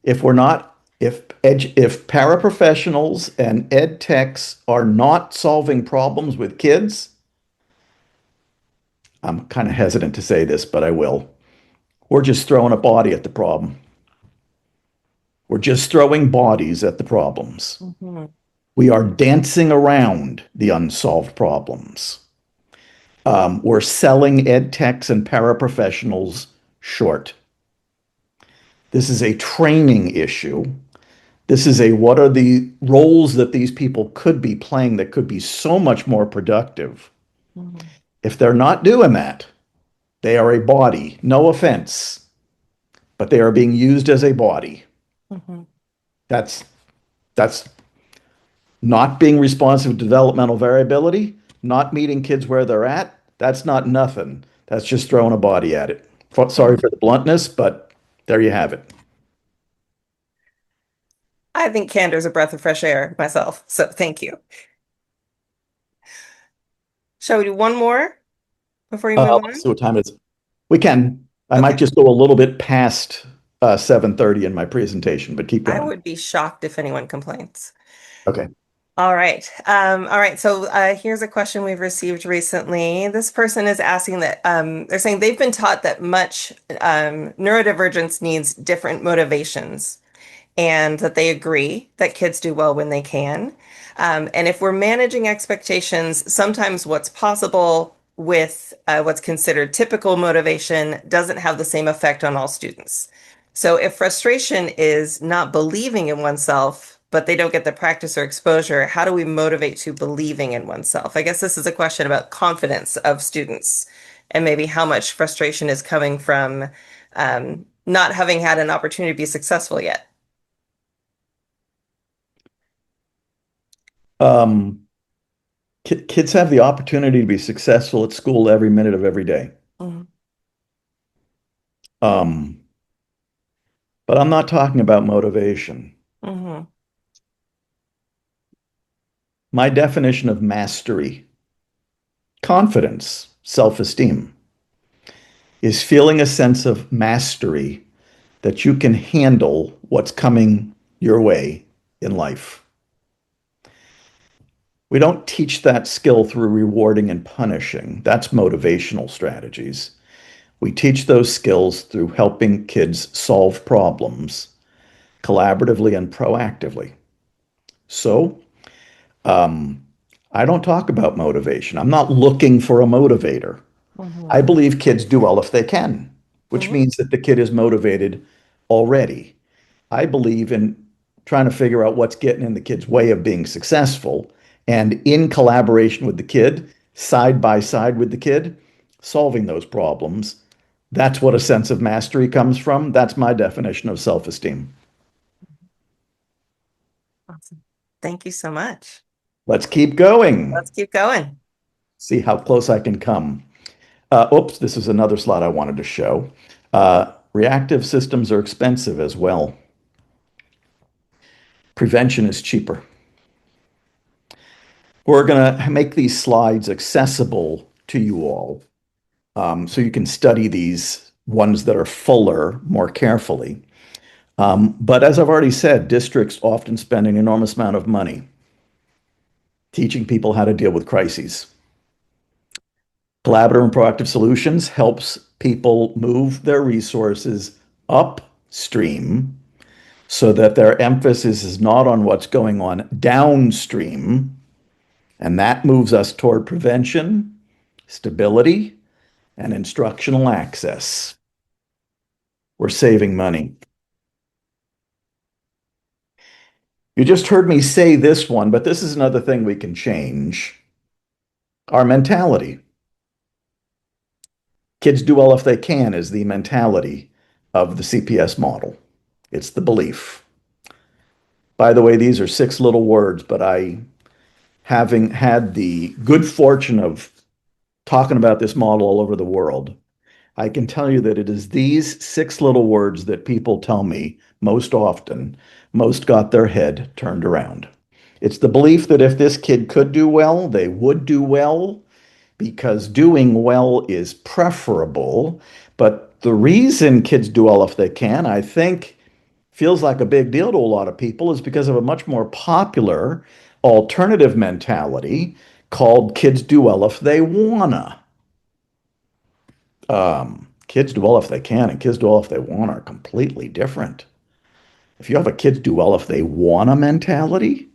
If we're not, if paraprofessionals and ed techs are not solving problems with kids, I'm kind of hesitant to say this, but I will. We're just throwing a body at the problem. We're just throwing bodies at the problems. Mhm. We are dancing around the unsolved problems. We're selling ed techs and paraprofessionals short. This is a training issue. This is a what are the roles that these people could be playing that could be so much more productive. Mhm. If they're not doing that, they are a body. No offense, but they are being used as a body. Mhm. That's that's not being responsive to developmental variability, not meeting kids where they're at. That's not nothing. That's just throwing a body at it. Sorry Mhm. for the bluntness, but there you have it. I think candor is a breath of fresh air myself, so thank you. Shall we do one more before we move Let's on? see what time it is. We can. I might Okay. just go a little bit past 7:30 in my presentation, but keep I going. would be shocked if anyone complains. Okay. All right. All right. So here's a question we've received recently. This person is asking that they're saying they've been taught that much neurodivergence needs different motivations, and that they agree that kids do well when they can. And if we're managing expectations, sometimes what's possible with what's considered typical motivation doesn't have the same effect on all students. So if frustration is not believing in oneself, but they don't get the practice or exposure, how do we motivate to believing in oneself? I guess this is a question about confidence of students and maybe how much frustration is coming from not having had an opportunity to be successful yet. Um, Kids have the opportunity to be successful at school every minute of every day. Mhm. Um, but I'm not talking about motivation. Mhm. My definition of mastery, confidence, self-esteem, is feeling a sense of mastery that you can handle what's coming your way in life. We don't teach that skill through rewarding and punishing. That's motivational strategies. We teach those skills through helping kids solve problems collaboratively and proactively. So, Um, I don't talk about motivation. I'm not looking for a motivator. I Mhm. believe kids do well if they can, which Mhm. means that the kid is motivated already. I believe in trying to figure out what's getting in the kid's way of being successful and in collaboration with the kid, side by side with the kid, solving those problems. That's what a sense of mastery comes from. That's my definition of self-esteem. Awesome. Thank you so much. Let's keep going. Let's keep going. See how close I can come. Oops, this is another slide I wanted to show. Reactive systems are expensive as well. Prevention is cheaper. We're going to make these slides accessible to you all so you can study these ones that are fuller more carefully. But as I've already said, districts often spend an enormous amount of money teaching people how to deal with crises. Collaborative and proactive solutions helps people move their resources upstream so that their emphasis is not on what's going on downstream. And that moves us toward prevention, stability, and instructional access. We're saving money. You just heard me say this one, but this is another thing we can change. Our mentality. Kids do well if they can is the mentality of the CPS model. It's the belief. By the way, these are six little words, but having had the good fortune of talking about this model all over the world, I can tell you that it is these six little words that people tell me most often most got their head turned around. It's the belief that if this kid could do well, they would do well because doing well is preferable. But the reason kids do well if they can, I think, feels like a big deal to a lot of people is because of a much more popular alternative mentality called kids do well if they wanna. Kids do well if they can, and kids do well if they want are completely different. If you have a kids do well if they wanna mentality,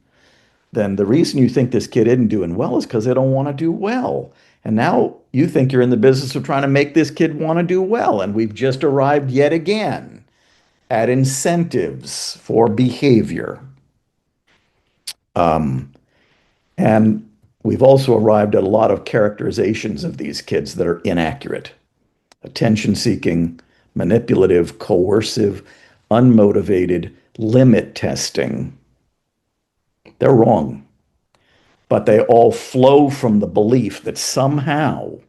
then the reason you think this kid isn't doing well is because they don't want to do well. And now you think you're in the business of trying to make this kid want to do well. And we've just arrived yet again at incentives for behavior. Um, and we've also arrived at a lot of characterizations of these kids that are inaccurate, attention seeking, manipulative, coercive, unmotivated, limit testing. They're wrong, but they all flow from the belief that somehow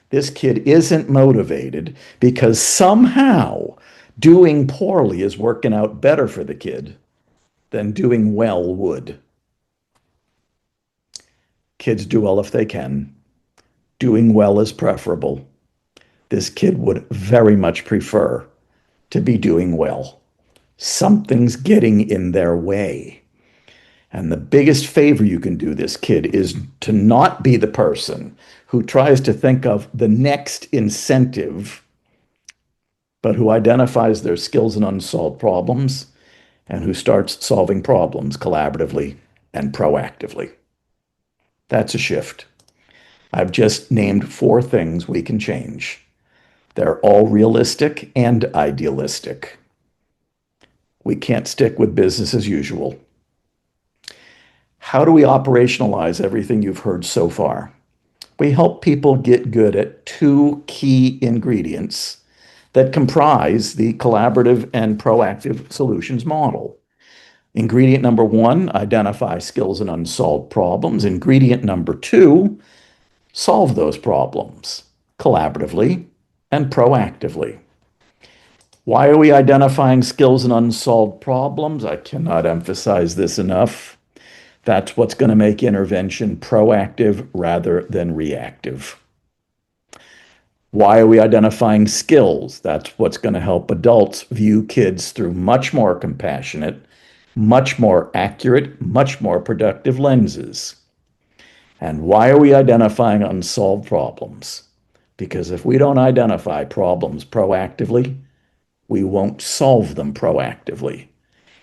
this kid isn't motivated because somehow doing poorly is working out better for the kid than doing well would. Kids do well if they can. Doing well is preferable. This kid would very much prefer to be doing well. Something's getting in their way. And the biggest favor you can do this kid is to not be the person who tries to think of the next incentive, but who identifies their skills and unsolved problems and who starts solving problems collaboratively and proactively. That's a shift. I've just named four things we can change. They're all realistic and idealistic. We can't stick with business as usual. How do we operationalize everything you've heard so far? We help people get good at two key ingredients that comprise the collaborative and proactive solutions model. Ingredient number one, identify skills and unsolved problems. Ingredient number two, solve those problems collaboratively and proactively. Why are we identifying skills and unsolved problems? I cannot emphasize this enough. That's what's going to make intervention proactive rather than reactive. Why are we identifying skills? That's what's going to help adults view kids through much more compassionate, much more accurate, much more productive lenses. And why are we identifying unsolved problems? Because if we don't identify problems proactively, we won't solve them proactively.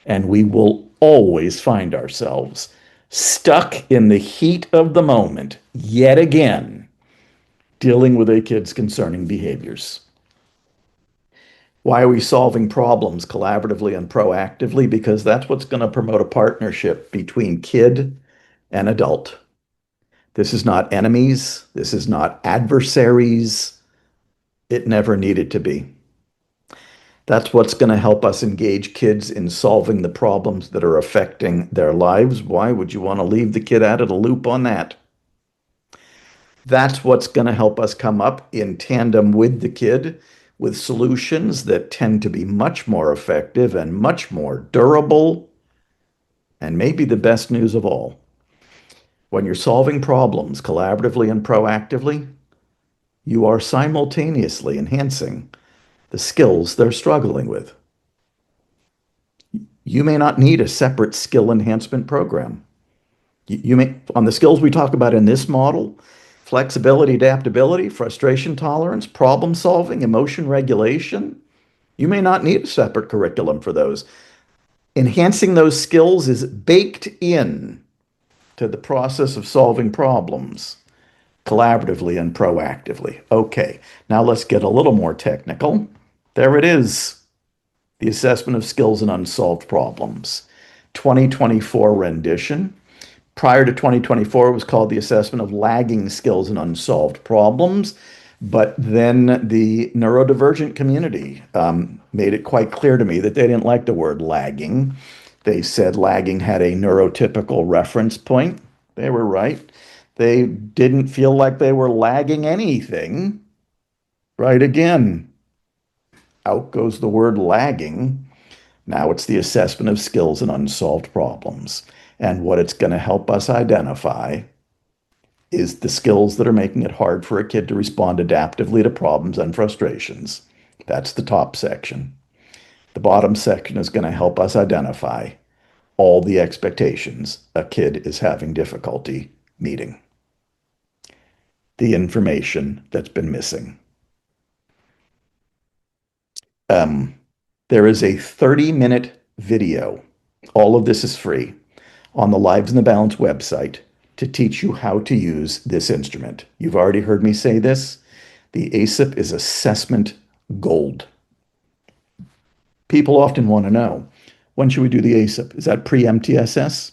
And we will always find ourselves stuck in the heat of the moment, yet again, dealing with a kid's concerning behaviors. Why are we solving problems collaboratively and proactively? Because that's what's going to promote a partnership between kid and adult. This is not enemies. This is not adversaries. It never needed to be. That's what's going to help us engage kids in solving the problems that are affecting their lives. Why would you want to leave the kid out of the loop on that? That's what's going to help us come up in tandem with the kid with solutions that tend to be much more effective and much more durable. And maybe the best news of all, when you're solving problems collaboratively and proactively, you are simultaneously enhancing the skills they're struggling with. You may not need a separate skill enhancement program. You may, on the skills we talk about in this model, flexibility, adaptability, frustration tolerance, problem solving, emotion regulation, you may not need a separate curriculum for those. Enhancing those skills is baked in to the process of solving problems collaboratively and proactively. Okay, now let's get a little more technical. There it is, the assessment of skills and unsolved problems. 2024 rendition. Prior to 2024, it was called the assessment of lagging skills and unsolved problems. But then the neurodivergent community made it quite clear to me that they didn't like the word lagging. They said lagging had a neurotypical reference point. They were right. They didn't feel like they were lagging anything. Right again. Out goes the word lagging. Now it's the assessment of skills and unsolved problems. And what it's going to help us identify is the skills that are making it hard for a kid to respond adaptively to problems and frustrations. That's the top section. The bottom section is going to help us identify all the expectations a kid is having difficulty meeting. The information that's been missing. There is a 30-minute video. All of this is free on the Lives in the Balance website to teach you how to use this instrument. You've already heard me say this. The ASIP is assessment gold. People often want to know, when should we do the ASIP? Is that pre-MTSS?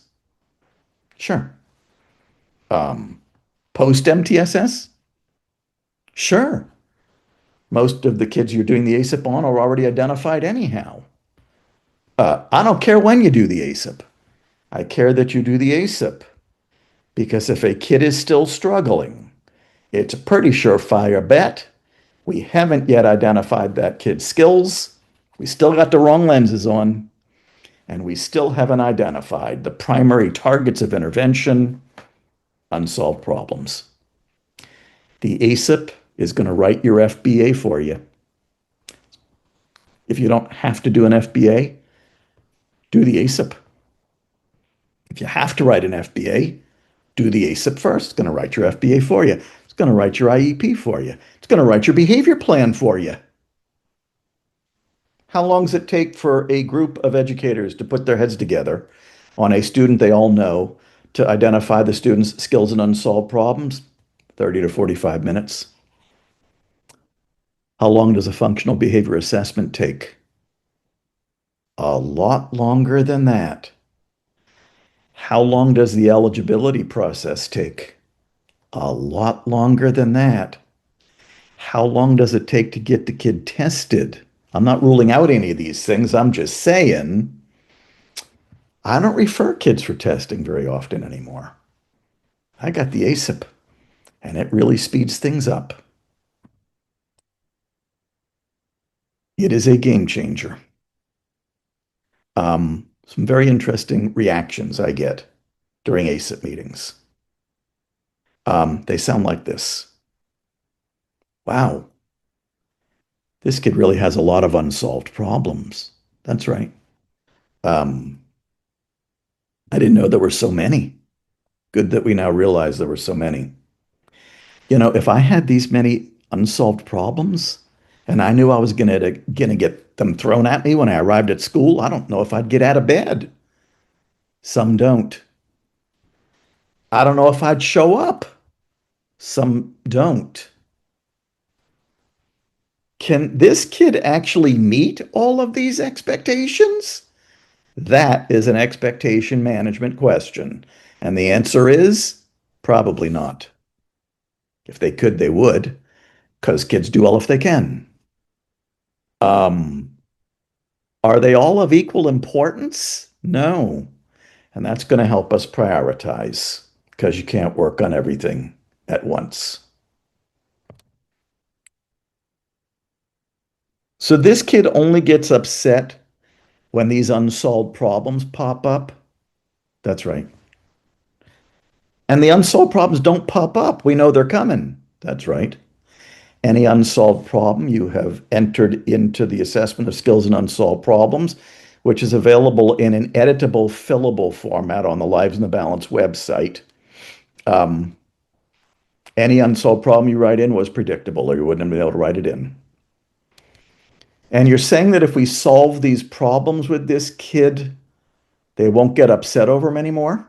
Sure. Post-MTSS? Sure. Most of the kids you're doing the ASIP on are already identified anyhow. I don't care when you do the ASIP. I care that you do the ASIP. Because if a kid is still struggling, it's a pretty surefire bet. We haven't yet identified that kid's skills. We still got the wrong lenses on. And we still haven't identified the primary targets of intervention, unsolved problems. The ASIP is going to write your FBA for you. If you don't have to do an FBA, do the ASIP. If you have to write an FBA, do the ASIP first. It's going to write your FBA for you. It's going to write your IEP for you. It's going to write your behavior plan for you. How long does it take for a group of educators to put their heads together on a student they all know to identify the student's skills and unsolved problems? 30 to 45 minutes. How long does a functional behavior assessment take? A lot longer than that. How long does the eligibility process take? A lot longer than that. How long does it take to get the kid tested? I'm not ruling out any of these things. I'm just saying I don't refer kids for testing very often anymore. I got the ASIP, and it really speeds things up. It is a game changer. Some very interesting reactions I get during ASIP meetings. They sound like this. Wow, this kid really has a lot of unsolved problems. That's right. I didn't know there were so many. Good that we now realize there were so many. You know, if I had these many unsolved problems and I knew I was gonna get them thrown at me when I arrived at school, I don't know if I'd get out of bed. Some don't. I don't know if I'd show up. Some don't. Can this kid actually meet all of these expectations? That is an expectation management question. And the answer is probably not. If they could, they would, because kids do well if they can. Um, are they all of equal importance? No. And that's going to help us prioritize because you can't work on everything at once. So this kid only gets upset when these unsolved problems pop up. That's right. And the unsolved problems don't pop up. We know they're coming. That's right. Any unsolved problem, you have entered into the assessment of skills and unsolved problems, which is available in an editable, fillable format on the Lives in the Balance website. Um, any unsolved problem you write in was predictable, or you wouldn't have been able to write it in. And you're saying that if we solve these problems with this kid, they won't get upset over them anymore?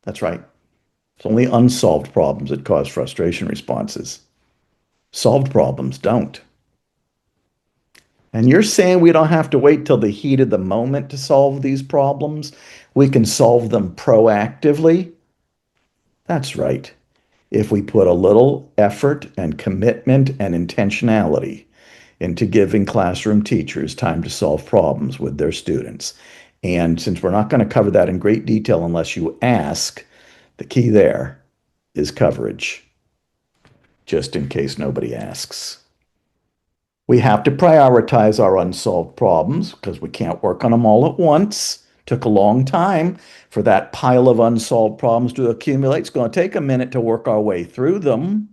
That's right. It's only unsolved problems that cause frustration responses. Solved problems don't. And you're saying we don't have to wait till the heat of the moment to solve these problems? We can solve them proactively? That's right. If we put a little effort and commitment and intentionality into giving classroom teachers time to solve problems with their students. And since we're not going to cover that in great detail unless you ask, the key there is coverage, just in case nobody asks. We have to prioritize our unsolved problems because we can't work on them all at once. Took a long time for that pile of unsolved problems to accumulate. It's going to take a minute to work our way through them.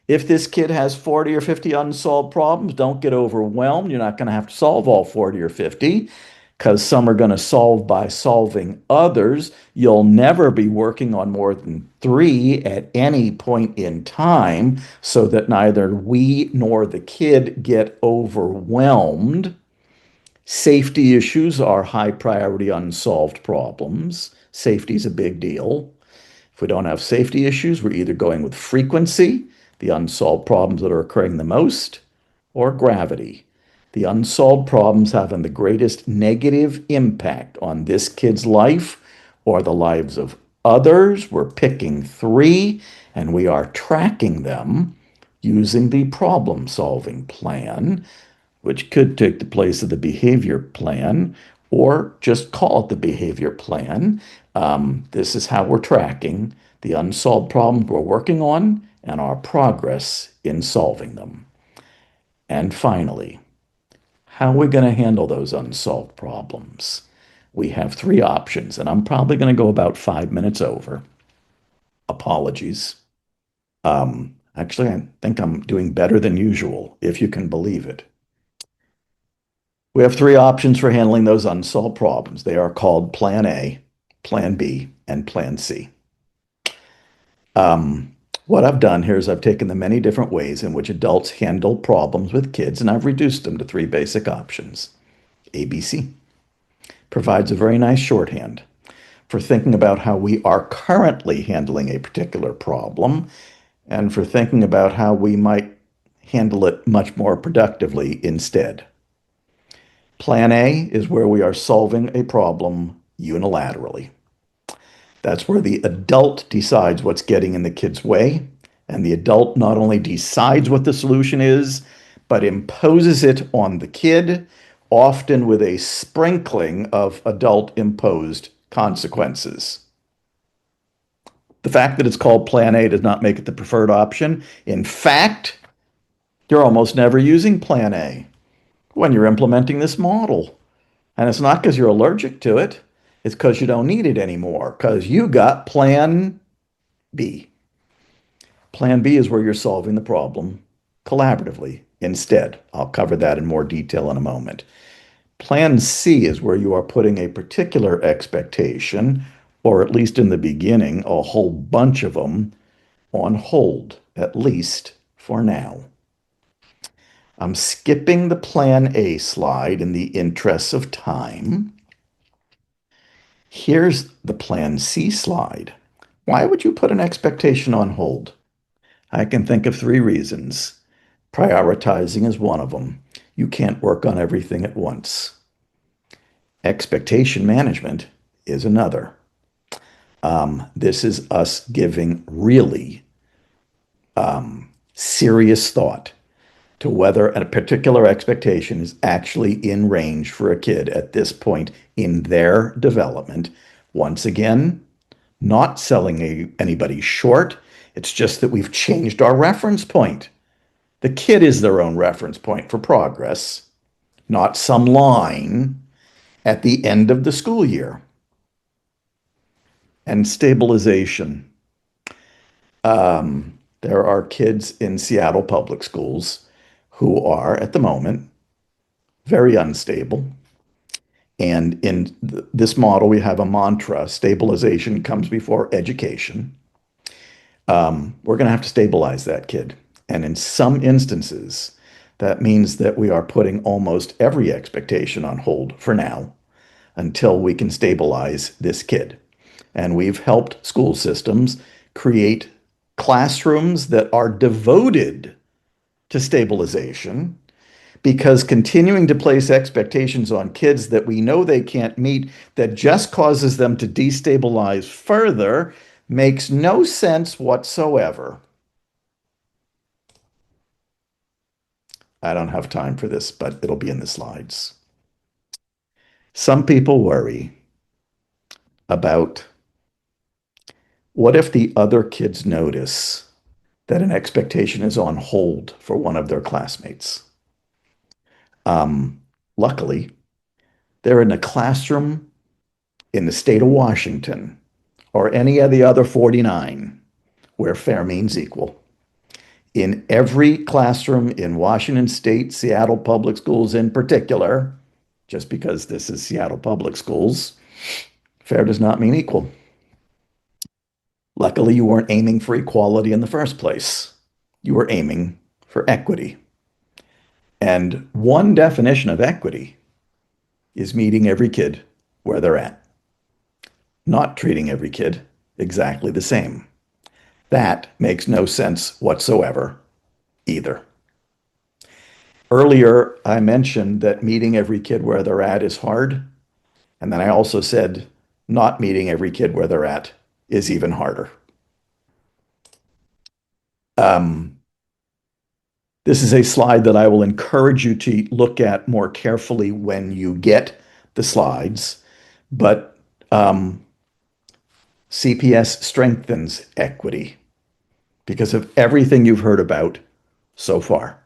If this kid has 40 or 50 unsolved problems, don't get overwhelmed. You're not going to have to solve all 40 or 50 because some are going to solve by solving others. You'll never be working on more than 3 at any point in time so that neither we nor the kid get overwhelmed. Safety issues are high priority unsolved problems. Safety is a big deal. If we don't have safety issues, we're either going with frequency, the unsolved problems that are occurring the most, or gravity, the unsolved problems having the greatest negative impact on this kid's life or the lives of others. We're picking 3 and we are tracking them using the problem solving plan, which could take the place of the behavior plan or just call it the behavior plan. This is how we're tracking the unsolved problems we're working on and our progress in solving them. And finally, how are we going to handle those unsolved problems? We have 3 options, and I'm probably going to go about 5 minutes over. Apologies. Actually, I think I'm doing better than usual, if you can believe it. We have 3 options for handling those unsolved problems. They are called Plan A, Plan B, and Plan C. What I've done here is I've taken the many different ways in which adults handle problems with kids, and I've reduced them to 3 basic options. ABC provides a very nice shorthand for thinking about how we are currently handling a particular problem and for thinking about how we might handle it much more productively instead. Plan A is where we are solving a problem unilaterally. That's where the adult decides what's getting in the kid's way, and the adult not only decides what the solution is, but imposes it on the kid, often with a sprinkling of adult-imposed consequences. The fact that it's called Plan A does not make it the preferred option. In fact, you're almost never using Plan A when you're implementing this model. And it's not because you're allergic to it. It's because you don't need it anymore, because you got Plan B. Plan B is where you're solving the problem collaboratively instead. I'll cover that in more detail in a moment. Plan C is where you are putting a particular expectation, or at least in the beginning, a whole bunch of them, on hold, at least for now. I'm skipping the Plan A slide in the interests of time. Here's the Plan C slide, Why would you put an expectation on hold? I can think of three reasons. Prioritizing is one of them. You can't work on everything at once. Expectation management is another. This is us giving really serious thought to whether a particular expectation is actually in range for a kid at this point in their development. Once again, not selling anybody short. It's just that we've changed our reference point. The kid is their own reference point for progress, not some line at the end of the school year. And stabilization. There are kids in Seattle public schools who are, at the moment, very unstable. And in this model, we have a mantra: stabilization comes before education. We're going to have to stabilize that kid. And in some instances, that means that we are putting almost every expectation on hold for now until we can stabilize this kid. And we've helped school systems create classrooms that are devoted to stabilization, because continuing to place expectations on kids that we know they can't meet, that just causes them to destabilize further, makes no sense whatsoever. I don't have time for this, but it'll be in the slides. Some people worry about, what if the other kids notice that an expectation is on hold for one of their classmates? Luckily, they're in a classroom in the state of Washington or any of the other 49 where fair means equal. In every classroom in Washington State, Seattle Public Schools in particular, just because this is Seattle Public Schools, fair does not mean equal. Luckily, you weren't aiming for equality in the first place. You were aiming for equity. And one definition of equity is meeting every kid where they're at, not treating every kid exactly the same. That makes no sense whatsoever either. Earlier, I mentioned that meeting every kid where they're at is hard. And then I also said not meeting every kid where they're at is even harder. This is a slide that I will encourage you to look at more carefully when you get the slides. But CPS strengthens equity because of everything you've heard about so far.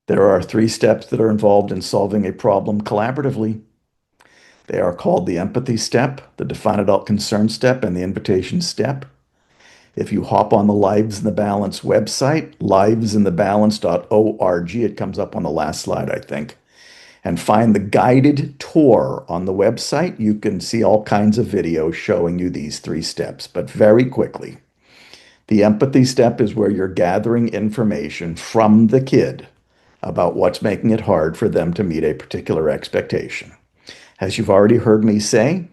There are 3 steps that are involved in solving a problem collaboratively. They are called the empathy step, the define adult concern step, and the invitation step. If you hop on the Lives in the Balance website, livesinthebalance.org, it comes up on the last slide, I think, and find the guided tour on the website, you can see all kinds of videos showing you these 3 steps. But very quickly, the empathy step is where you're gathering information from the kid about what's making it hard for them to meet a particular expectation. As you've already heard me say,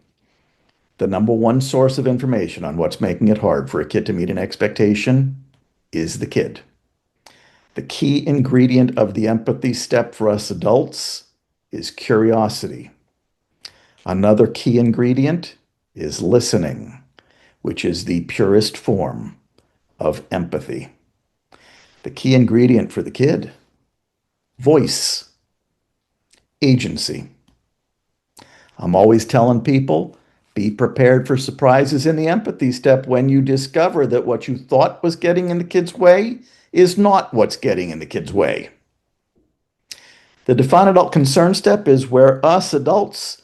the number one source of information on what's making it hard for a kid to meet an expectation is the kid. The key ingredient of the empathy step for us adults is curiosity. Another key ingredient is listening, which is the purest form of empathy. The key ingredient for the kid: voice, agency. I'm always telling people, be prepared for surprises in the empathy step when you discover that what you thought was getting in the kid's way is not what's getting in the kid's way. The define adult concern step is where us adults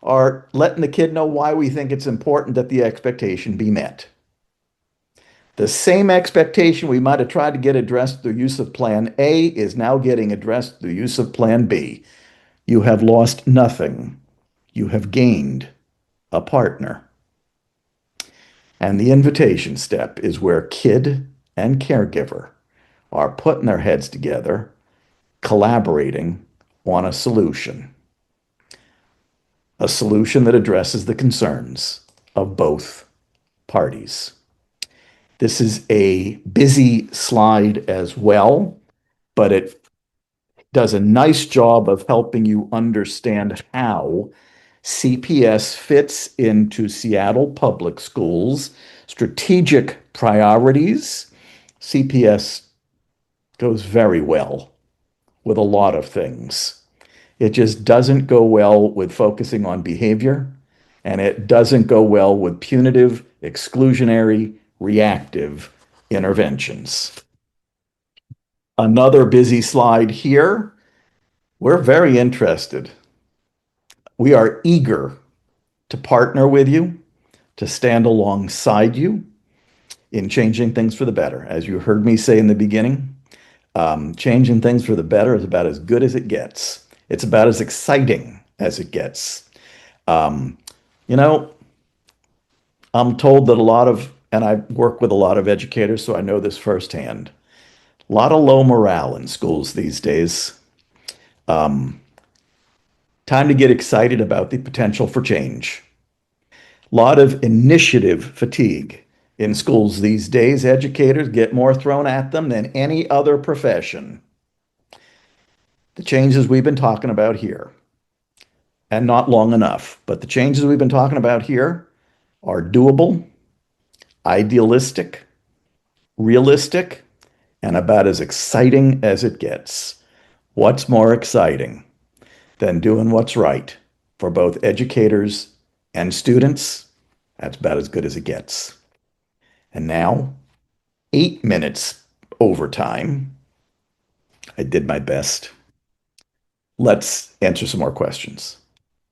are letting the kid know why we think it's important that the expectation be met. The same expectation we might have tried to get addressed through use of Plan A is now getting addressed through use of Plan B. You have lost nothing. You have gained a partner. And the invitation step is where kid and caregiver are putting their heads together, collaborating on a solution. a solution that addresses the concerns of both parties. This is a busy slide as well, but it does a nice job of helping you understand how CPS fits into Seattle Public Schools' strategic priorities. CPS goes very well with a lot of things. It just doesn't go well with focusing on behavior, and it doesn't go well with punitive, exclusionary, reactive interventions. Another busy slide here. We're very interested. We are eager to partner with you, to stand alongside you in changing things for the better. As you heard me say in the beginning, changing things for the better is about as good as it gets. It's about as exciting as it gets. Um, you know, I'm told that and I work with a lot of educators, so I know this firsthand. A lot of low morale in schools these days. Um, Time to get excited about the potential for change. A lot of initiative fatigue in schools these days. Educators get more thrown at them than any other profession. The changes we've been talking about here, and not long enough, but the changes we've been talking about here are doable, idealistic, realistic, and about as exciting as it gets. What's more exciting than doing what's right for both educators and students? That's about as good as it gets. And now, 8 minutes overtime. I did my best. Let's answer some more questions.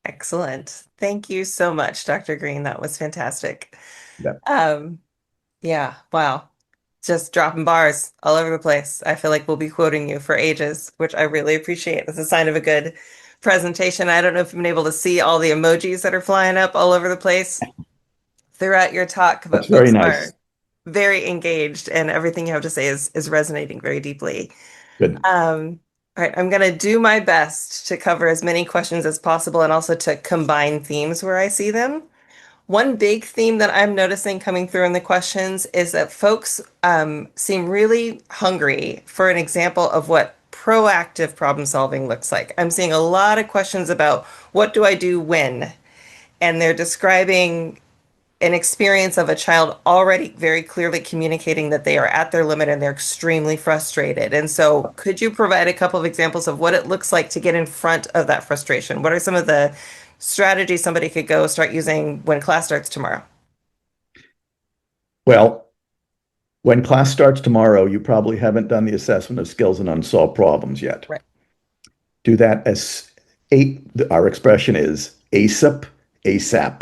Excellent. Thank you so much, Dr. Greene. That was fantastic. Yeah. Um, yeah, wow. Just dropping bars all over the place. I feel like we'll be quoting you for ages, which I really appreciate. It's a sign of a good presentation. I don't know if you've been able to see all the emojis that are flying up all over the place throughout your talk, That's but very folks nice. are very engaged and everything you have to say is resonating very deeply. Good. All right, I'm going to do my best to cover as many questions as possible and also to combine themes where I see them. One big theme that I'm noticing coming through in the questions is that folks seem really hungry for an example of what proactive problem solving looks like. I'm seeing a lot of questions about what do I do when? And they're describing an experience of a child already very clearly communicating that they are at their limit and they're extremely frustrated. And so, could you provide a couple of examples of what it looks like to get in front of that frustration? What are some of the strategies somebody could go start using when class starts tomorrow? Well, when class starts tomorrow, you probably haven't done the assessment of skills and unsolved problems yet. Right. Do that as our expression is ASAP, ASAP.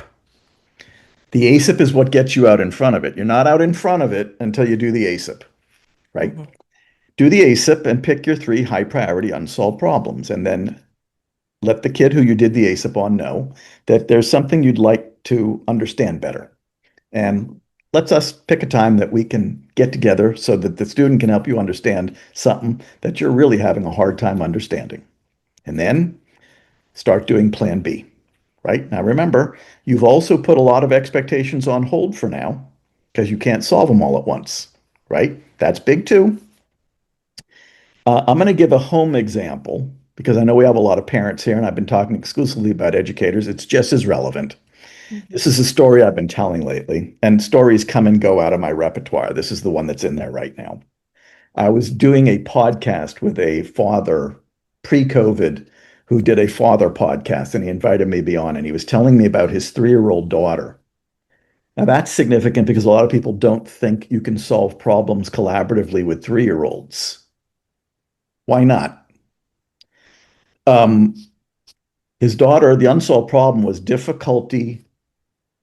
The ASAP is what gets you out in front of it. You're not out in front of it until you do the ASAP, right? Mhm. Do the ASAP and pick your 3 high priority unsolved problems, and then let the kid who you did the ASAP on know that there's something you'd like to understand better. And let's us pick a time that we can get together so that the student can help you understand something that you're really having a hard time understanding. And then start doing plan B, right? Now remember, you've also put a lot of expectations on hold for now because you can't solve them all at once, right? That's big too. I'm going to give a home example because I know we have a lot of parents here and I've been talking exclusively about educators. It's just as relevant. Mhm. This is a story I've been telling lately, and stories come and go out of my repertoire. This is the one that's in there right now. I was doing a podcast with a father pre-COVID who did a father podcast, and he invited me to be on, and he was telling me about his 3-year-old daughter. Now, that's significant because a lot of people don't think you can solve problems collaboratively with 3-year-olds. Why not? Um, his daughter, the unsolved problem was difficulty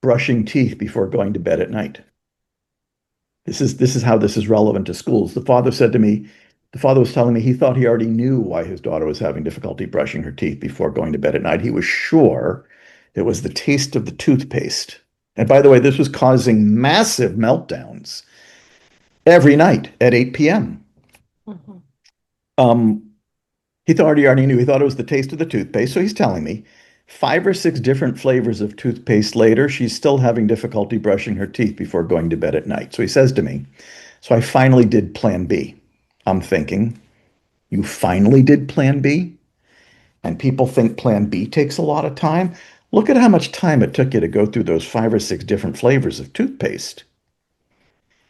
brushing teeth before going to bed at night. This is how this is relevant to schools. The father was telling me he thought he already knew why his daughter was having difficulty brushing her teeth before going to bed at night. He was sure it was the taste of the toothpaste. And by the way, this was causing massive meltdowns every night at 8 p.m. Mhm. Um, he thought he already knew. He thought it was the taste of the toothpaste. So he's telling me 5 or 6 different flavors of toothpaste later, she's still having difficulty brushing her teeth before going to bed at night. So he says to me, so I finally did plan B. I'm thinking, you finally did plan B? And people think plan B takes a lot of time. Look at how much time it took you to go through those 5 or 6 different flavors of toothpaste.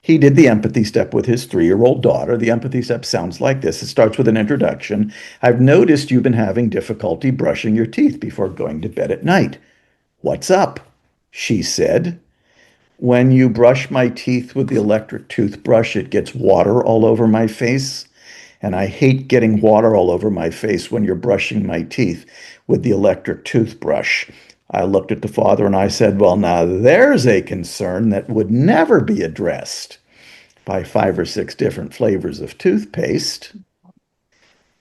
He did the empathy step with his 3-year-old daughter. The empathy step sounds like this. It starts with an introduction. I've noticed you've been having difficulty brushing your teeth before going to bed at night. What's up? She said. When you brush my teeth with the electric toothbrush, it gets water all over my face. And I hate getting water all over my face when you're brushing my teeth with the electric toothbrush. I looked at the father and I said, well, now there's a concern that would never be addressed by 5 or 6 different flavors of toothpaste.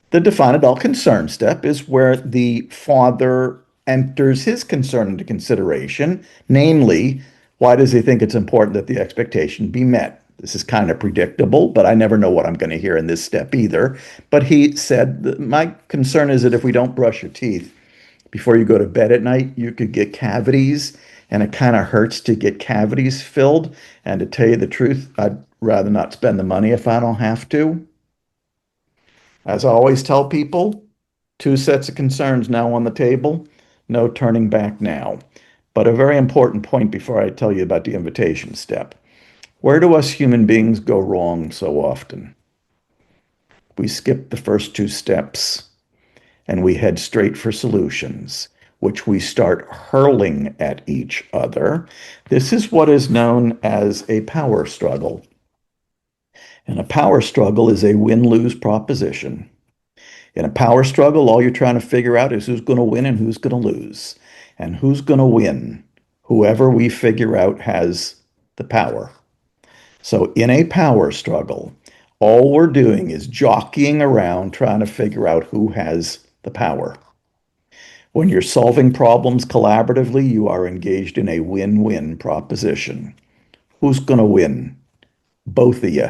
The define adult concern step is where the father enters his concern into consideration, namely, why does he think it's important that the expectation be met? This is kind of predictable, but I never know what I'm going to hear in this step either. But he said, my concern is that if we don't brush your teeth before you go to bed at night, you could get cavities, and it kind of hurts to get cavities filled. And to tell you the truth, I'd rather not spend the money if I don't have to. As I always tell people, 2 sets of concerns now on the table, no turning back now. But a very important point before I tell you about the invitation step. Where do us human beings go wrong so often? We skip the first 2 steps and we head straight for solutions, which we start hurling at each other. This is what is known as a power struggle. And a power struggle is a win-lose proposition. In a power struggle, all you're trying to figure out is who's going to win and who's going to lose. And who's going to win? Whoever we figure out has the power. So in a power struggle, all we're doing is jockeying around trying to figure out who has the power. When you're solving problems collaboratively, you are engaged in a win-win proposition. Who's going to win? Both of you.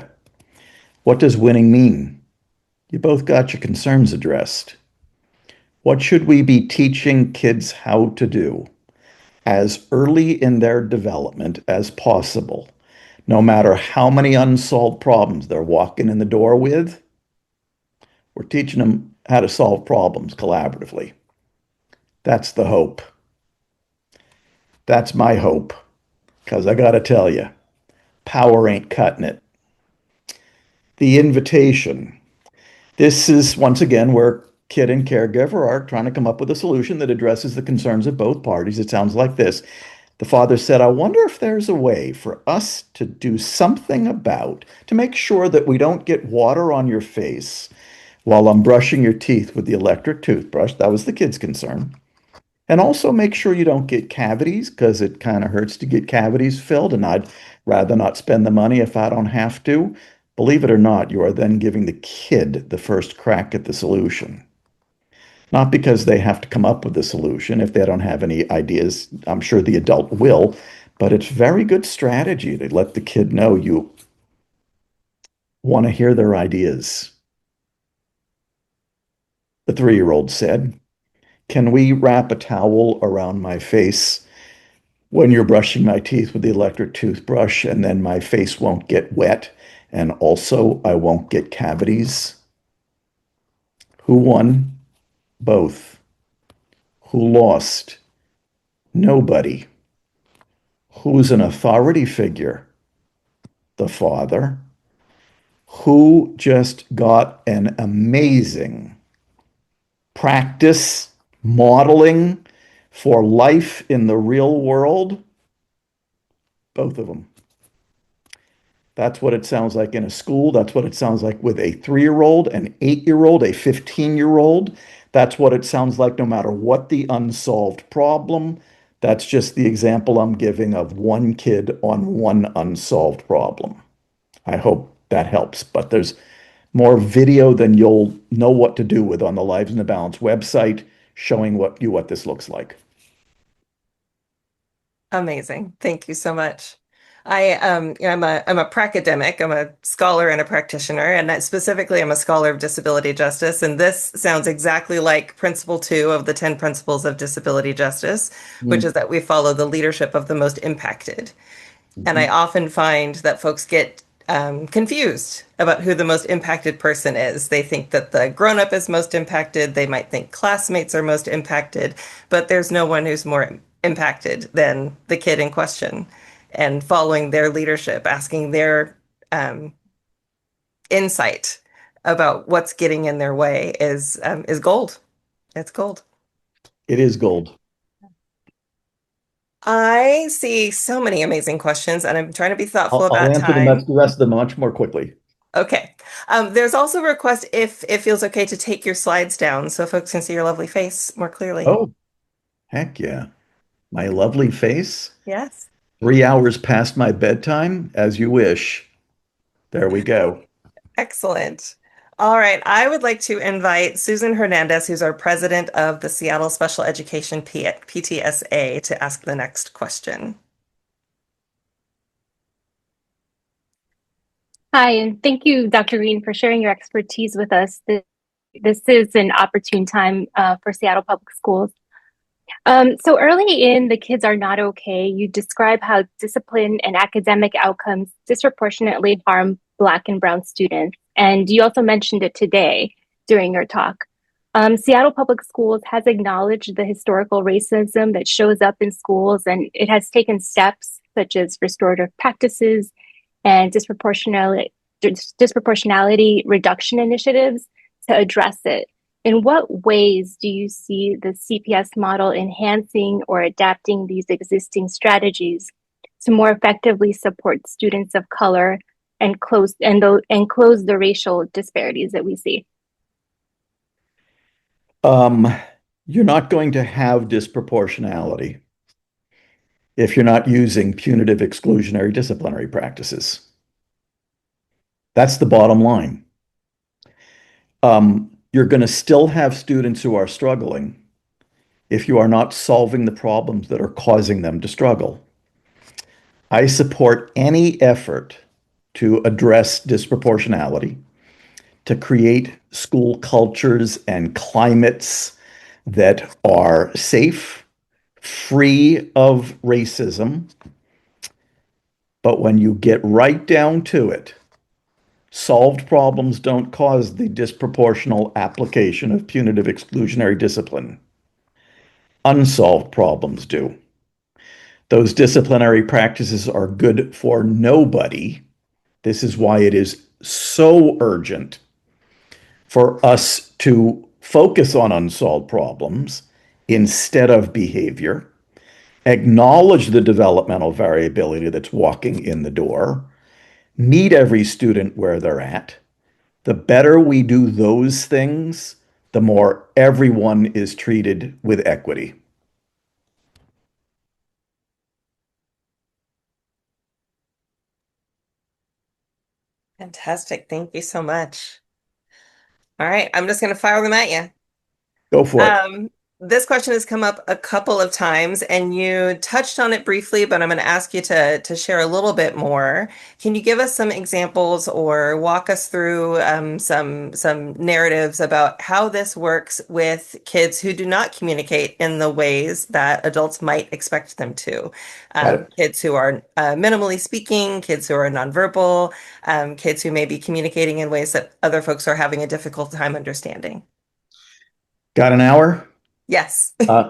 What does winning mean? You both got your concerns addressed. What should we be teaching kids how to do as early in their development as possible? No matter how many unsolved problems they're walking in the door with, we're teaching them how to solve problems collaboratively. That's the hope. That's my hope. Because I got to tell you, power ain't cutting it. The invitation. This is, once again, where kid and caregiver are trying to come up with a solution that addresses the concerns of both parties. It sounds like this. The father said, I wonder if there's a way for us to do something to make sure that we don't get water on your face while I'm brushing your teeth with the electric toothbrush. That was the kid's concern. And also make sure you don't get cavities, because it kind of hurts to get cavities filled, and I'd rather not spend the money if I don't have to. Believe it or not, you are then giving the kid the first crack at the solution. Not because they have to come up with the solution. If they don't have any ideas, I'm sure the adult will, but it's very good strategy to let the kid know you want to hear their ideas. The 3-year-old said, can we wrap a towel around my face when you're brushing my teeth with the electric toothbrush, and then my face won't get wet, and also I won't get cavities? Who won? Both. Who lost? Nobody. Who's an authority figure? The father. Who just got an amazing practice modeling for life in the real world? Both of them. That's what it sounds like in a school. That's what it sounds like with a 3-year-old, an 8-year-old, a 15-year-old. That's what it sounds like no matter what the unsolved problem. That's just the example I'm giving of one kid on one unsolved problem. I hope that helps, but there's more video than you'll know what to do with on the Lives in the Balance website showing what this looks like. Amazing. Thank you so much. I'm a pracademic. I'm a scholar and a practitioner, and specifically, I'm a scholar of disability justice. And this sounds exactly like Principle 2 of the 10 Principles of Disability Justice, which Mm, is that we follow the leadership of the most impacted. And I mhm. often find that folks get confused about who the most impacted person is. They think that the grown-up is most impacted. They might think classmates are most impacted, but there's no one who's more impacted than the kid in question. And following their leadership, asking their um, insight about what's getting in their way is gold. It's gold. It is gold. I see so many amazing questions, and I'm trying to be thoughtful I'll about answer time. the rest of them much more quickly. Okay. There's also a request if it feels okay to take your slides down so folks can see your lovely face more clearly. Oh, heck yeah. My lovely face. Yes. 3 hours past my bedtime, as you wish. There we go. Excellent. All right. I would like to invite Susan Hernandez, who's our president of the Seattle Special Education PTSA, to ask the next question. Hi, and thank you, Dr. Greene, for sharing your expertise with us. This is an opportune time for Seattle Public Schools. So early in The Kids Are Not Okay, you describe how discipline and academic outcomes disproportionately harm Black and Brown students. And you also mentioned it today during your talk. Seattle Public Schools has acknowledged the historical racism that shows up in schools, and it has taken steps such as restorative practices and disproportionality reduction initiatives to address it. In what ways do you see the CPS model enhancing or adapting these existing strategies to more effectively support students of color and close the racial disparities that we see? Um, you're not going to have disproportionality if you're not using punitive exclusionary disciplinary practices. That's the bottom line. You're going to still have students who are struggling if you are not solving the problems that are causing them to struggle. I support any effort to address disproportionality, to create school cultures and climates that are safe, free of racism. But when you get right down to it, solved problems don't cause the disproportional application of punitive exclusionary discipline. Unsolved problems do. Those disciplinary practices are good for nobody. This is why it is so urgent for us to focus on unsolved problems instead of behavior, acknowledge the developmental variability that's walking in the door, meet every student where they're at. The better we do those things, the more everyone is treated with equity. Fantastic. Thank you so much. All right. I'm just going to fire them at you. Go for it. Um, this question has come up a couple of times, and you touched on it briefly, but I'm going to ask you to share a little bit more. Can you give us some examples or walk us through some narratives about how this works with kids who do not communicate in the ways that adults might expect them to? Got it. Kids who are minimally speaking, kids who are nonverbal, kids who may be communicating in ways that other folks are having a difficult time understanding. Got an hour? Yes. Uh,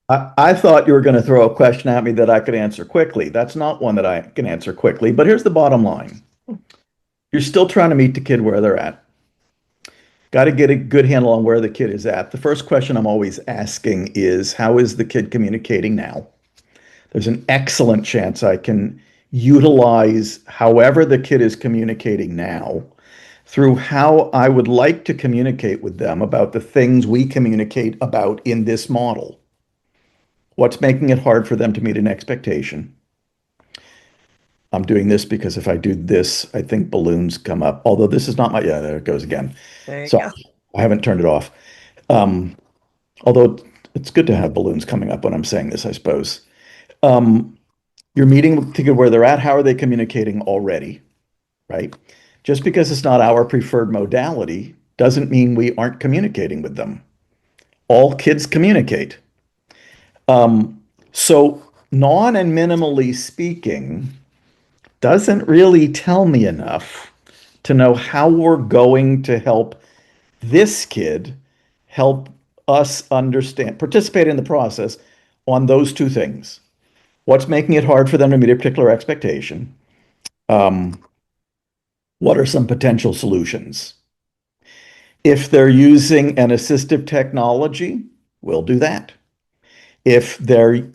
I thought you were going to throw a question at me that I could answer quickly. That's not one that I can answer quickly, but here's the bottom line. You're still trying to meet the kid where they're at. Got to get a good handle on where the kid is at. The first question I'm always asking is, how is the kid communicating now? There's an excellent chance I can utilize however the kid is communicating now through how I would like to communicate with them about the things we communicate about in this model. What's making it hard for them to meet an expectation? I'm doing this because if I do this, I think balloons come up. Although this is not my, yeah, there it goes again. There you So go. I haven't turned it off. Um, Although it's good to have balloons coming up when I'm saying this, I suppose. Um, You're meeting to get where they're at. How are they communicating already, right? Just because it's not our preferred modality doesn't mean we aren't communicating with them. All kids communicate. So non and minimally speaking doesn't really tell me enough to know how we're going to help this kid help us understand, participate in the process on those two things. What's making it hard for them to meet a particular expectation? Um, what are some potential solutions? If they're using an assistive technology, we'll do that. If they're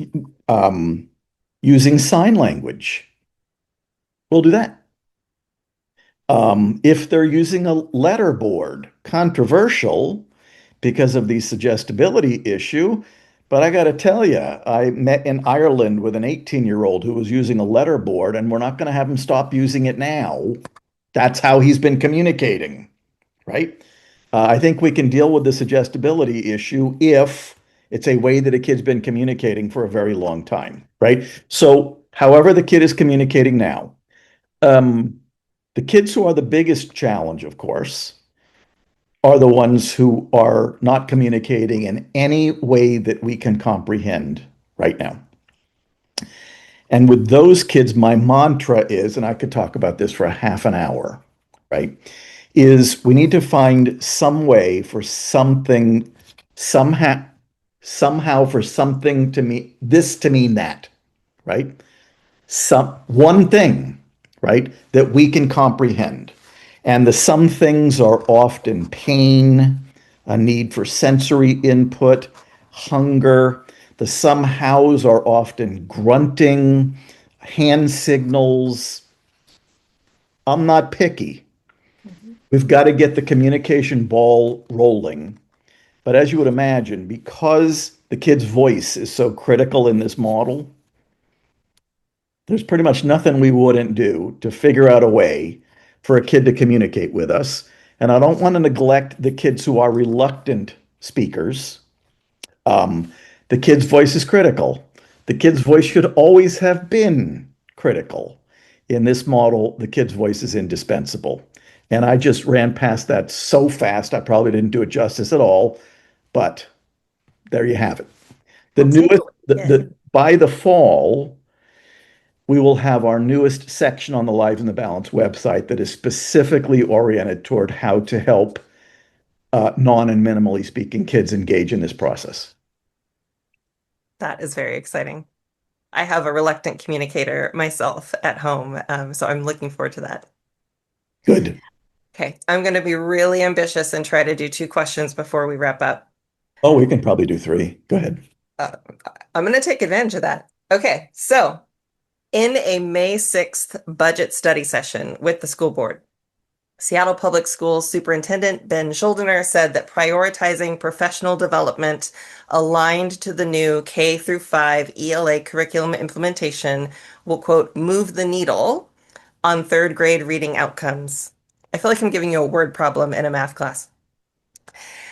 using sign language, we'll do that. If they're using a letterboard, controversial because of the suggestibility issue, but I got to tell you, I met in Ireland with an 18-year-old who was using a letterboard, and we're not going to have him stop using it now. That's how he's been communicating, right? I think we can deal with the suggestibility issue if it's a way that a kid's been communicating for a very long time, right? So, however the kid is communicating now, the kids who are the biggest challenge, of course, are the ones who are not communicating in any way that we can comprehend right now. And with those kids, my mantra is, and I could talk about this for a half an hour, right? Is we need to find some way for something, somehow for something to mean this to mean that, right? Some one thing, right, that we can comprehend. And the some things are often pain, a need for sensory input, hunger. The somehows are often grunting, hand signals. I'm not picky. We've got to get the communication ball rolling. But as you would imagine, because the kid's voice is so critical in this model, there's pretty much nothing we wouldn't do to figure out a way for a kid to communicate with us. And I don't want to neglect the kids who are reluctant speakers. The kid's voice is critical. The kid's voice should always have been critical. In this model, the kid's voice is indispensable. And I just ran past that so fast, I probably didn't do it justice at all. But there you have it. The I'll take newest, it. Yeah. by the fall, we will have our newest section on the Lives in the Balance website that is specifically oriented toward how to help non and minimally speaking kids engage in this process. That is very exciting. I have a reluctant communicator myself at home, so I'm looking forward to that. Good. Okay, I'm going to be really ambitious and try to do 2 questions before we wrap up. Oh, we can probably do 3. Go ahead. I'm going to take advantage of that. Okay, so in a May 6th budget study session with the school board, Seattle Public Schools Superintendent Ben Schuldener said that prioritizing professional development aligned to the new K through 5 ELA curriculum implementation will, quote, move the needle on third grade reading outcomes. I feel like I'm giving you a word problem in a math class.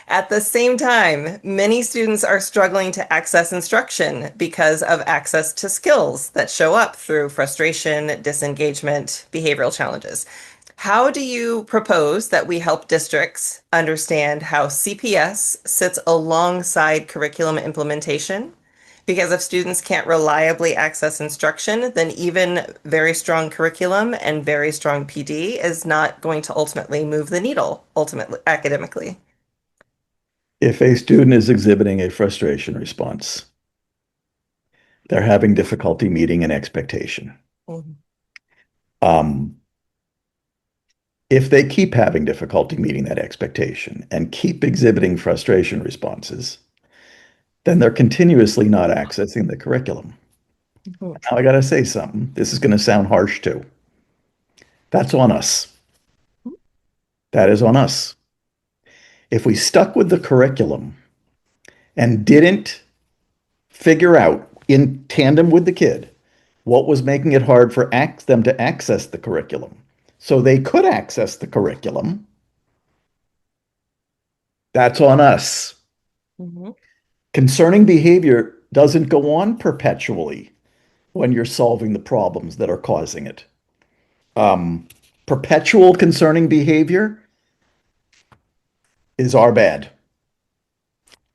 At the same time, many students are struggling to access instruction because of access to skills that show up through frustration, disengagement, behavioral challenges. How do you propose that we help districts understand how CPS sits alongside curriculum implementation? Because if students can't reliably access instruction, then even very strong curriculum and very strong PD is not going to ultimately move the needle, ultimately academically. If a student is exhibiting a frustration response, they're having difficulty meeting an expectation. Mhm. If they keep having difficulty meeting that expectation and keep exhibiting frustration responses, then they're continuously not accessing the curriculum. Mhm. Now I got to say something. This is going to sound harsh too. That's on us. That is on us. If we stuck with the curriculum and didn't figure out in tandem with the kid what was making it hard for them to access the curriculum so they could access the curriculum, that's on us. Mhm. Concerning behavior doesn't go on perpetually. when you're solving the problems that are causing it. Um, Perpetual concerning behavior is our bad.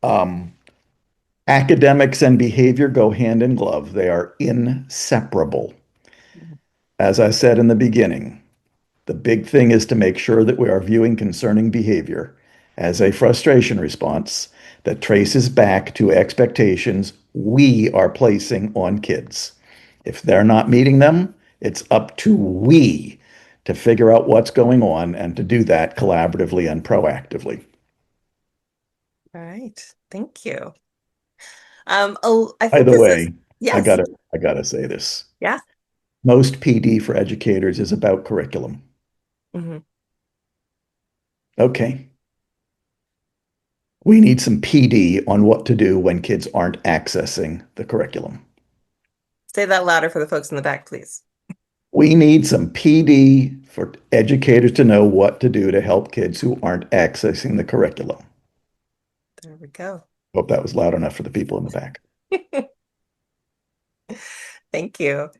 Um, Academics and behavior go hand in glove. They are inseparable. As I said in the beginning, the big thing is to make sure that we are viewing concerning behavior as a frustration response that traces back to expectations we are placing on kids. If they're not meeting them, it's up to we to figure out what's going on and to do that collaboratively and proactively. All right. Thank you. I By think the this is, way, I yes. gotta I gotta say this. Yeah. Most PD for educators is about curriculum. Mhm. Okay. We need some PD on what to do when kids aren't accessing the curriculum. Say that louder for the folks in the back, please. We need some PD for educators to know what to do to help kids who aren't accessing the curriculum. There we go. Hope that was loud enough for the people in the back. Thank you.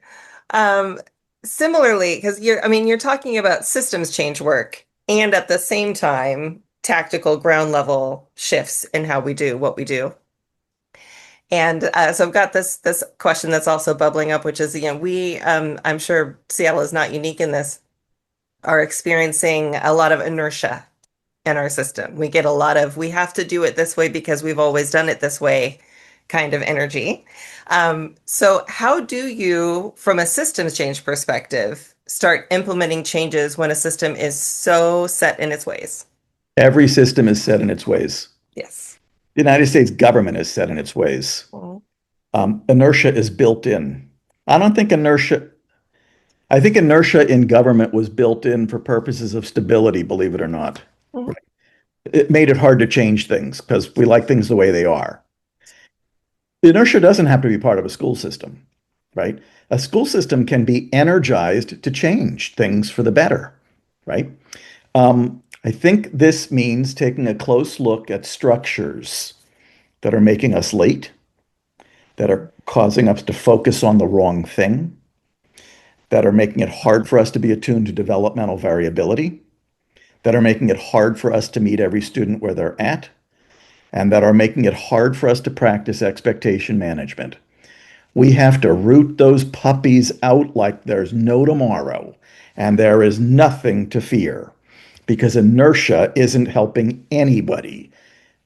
Um, Similarly, because you're talking about systems change work and at the same time, tactical ground level shifts in how we do what we do. And so I've got this question that's also bubbling up, which is, I'm sure Seattle is not unique in this, are experiencing a lot of inertia in our system. We get a lot of, we have to do it this way because we've always done it this way kind of energy. So how do you, from a systems change perspective, start implementing changes when a system is so set in its ways? Every system is set in its ways. Yes. The United States government is set in its ways. Mhm. Inertia is built in. I don't think inertia, I think inertia in government was built in for purposes of stability, believe it or not. Mhm. It made it hard to change things because we like things the way they are. Inertia doesn't have to be part of a school system, right? A school system can be energized to change things for the better, right? I think this means taking a close look at structures that are making us late, that are causing us to focus on the wrong thing, that are making it hard for us to be attuned to developmental variability, that are making it hard for us to meet every student where they're at, and that are making it hard for us to practice expectation management. We have to root those puppies out like there's no tomorrow, and there is nothing to fear because inertia isn't helping anybody.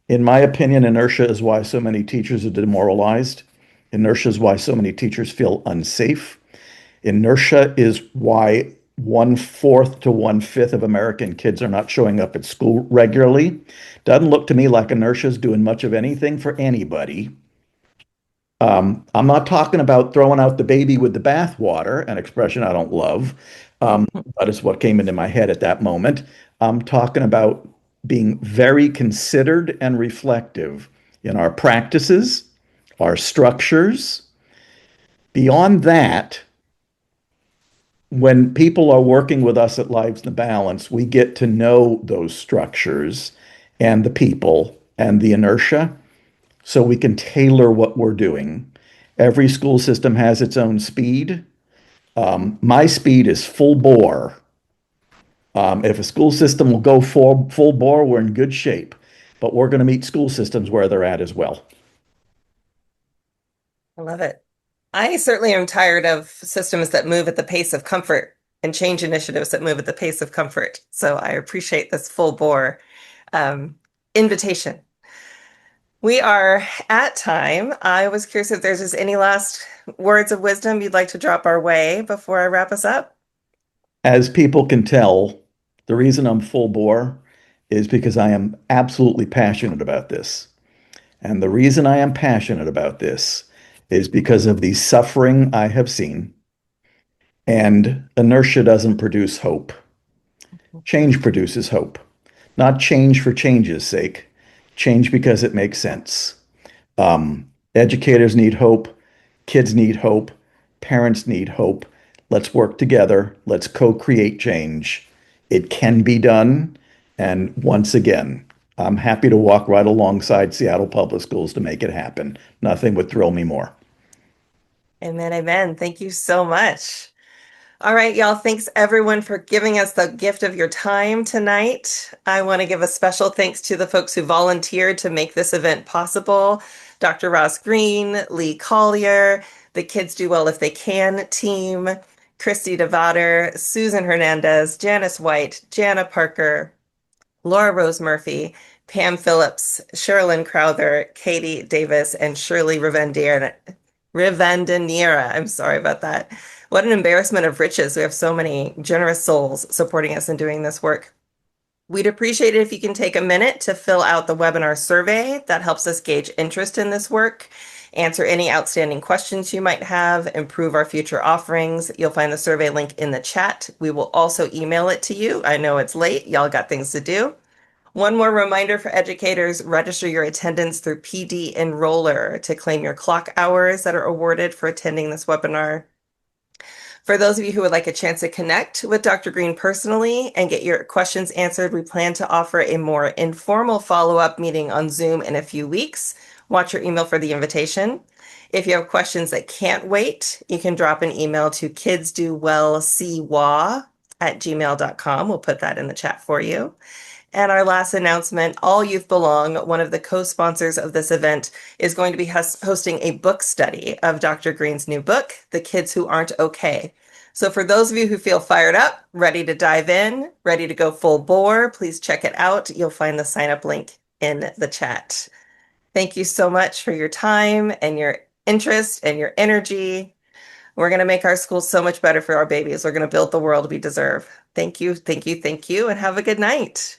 In my opinion, inertia is why so many teachers are demoralized. Inertia is why so many teachers feel unsafe. Inertia is why 1/4 to 1/5 of American kids are not showing up at school regularly. Doesn't look to me like inertia is doing much of anything for anybody. I'm not talking about throwing out the baby with the bathwater, an expression I don't love, but it's what came into my head at that moment. I'm talking about being very considered and reflective in our practices, our structures. Beyond that, when people are working with us at Lives in the Balance, we get to know those structures and the people and the inertia so we can tailor what we're doing. Every school system has its own speed. My speed is full bore. If a school system will go full bore, we're in good shape. But we're going to meet school systems where they're at as well. I love it. I certainly am tired of systems that move at the pace of comfort and change initiatives that move at the pace of comfort. So I appreciate this full bore um, invitation. We are at time. I was curious if there's just any last words of wisdom you'd like to drop our way before I wrap us up. As people can tell, the reason I'm full bore is because I am absolutely passionate about this. And the reason I am passionate about this is because of the suffering I have seen. And inertia doesn't produce hope. Change produces hope. Not change for change's sake, change because it makes sense. Educators need hope, kids need hope, parents need hope. Let's work together. Let's co-create change. It can be done. And once again, I'm happy to walk right alongside Seattle Public Schools to make it happen. Nothing would thrill me more. Amen, amen. Thank you so much. All right, y'all. Thanks everyone for giving us the gift of your time tonight. I want to give a special thanks to the folks who volunteered to make this event possible. Dr. Ross Greene, Lee Collier, the Kids Do Well If They Can team, Christy DeVader, Susan Hernandez, Janice White, Jana Parker, Laura Rose Murphy, Pam Phillips, Sherilyn Crowther, Katie Davis, and Shirley Rivendaniera. I'm sorry about that. What an embarrassment of riches. We have so many generous souls supporting us in doing this work. We'd appreciate it if you can take a minute to fill out the webinar survey. That helps us gauge interest in this work, answer any outstanding questions you might have, improve our future offerings. You'll find the survey link in the chat. We will also email it to you. I know it's late. Y'all got things to do. One more reminder for educators, register your attendance through PD Enroller to claim your clock hours that are awarded for attending this webinar. For those of you who would like a chance to connect with Dr. Greene personally and get your questions answered, we plan to offer a more informal follow-up meeting on Zoom in a few weeks. Watch your email for the invitation. If you have questions that can't wait, you can drop an email to kidsdowellcwa@gmail.com. We'll put that in the chat for you. And our last announcement, All Youth Belong, one of the co-sponsors of this event, is going to be hosting a book study of Dr. Greene's new book, The Kids Who Aren't Okay. So for those of you who feel fired up, ready to dive in, ready to go full bore, please check it out. You'll find the sign-up link in the chat. Thank you so much for your time and your interest and your energy. We're going to make our schools so much better for our babies. We're going to build the world we deserve. Thank you, thank you, thank you, and have a good night.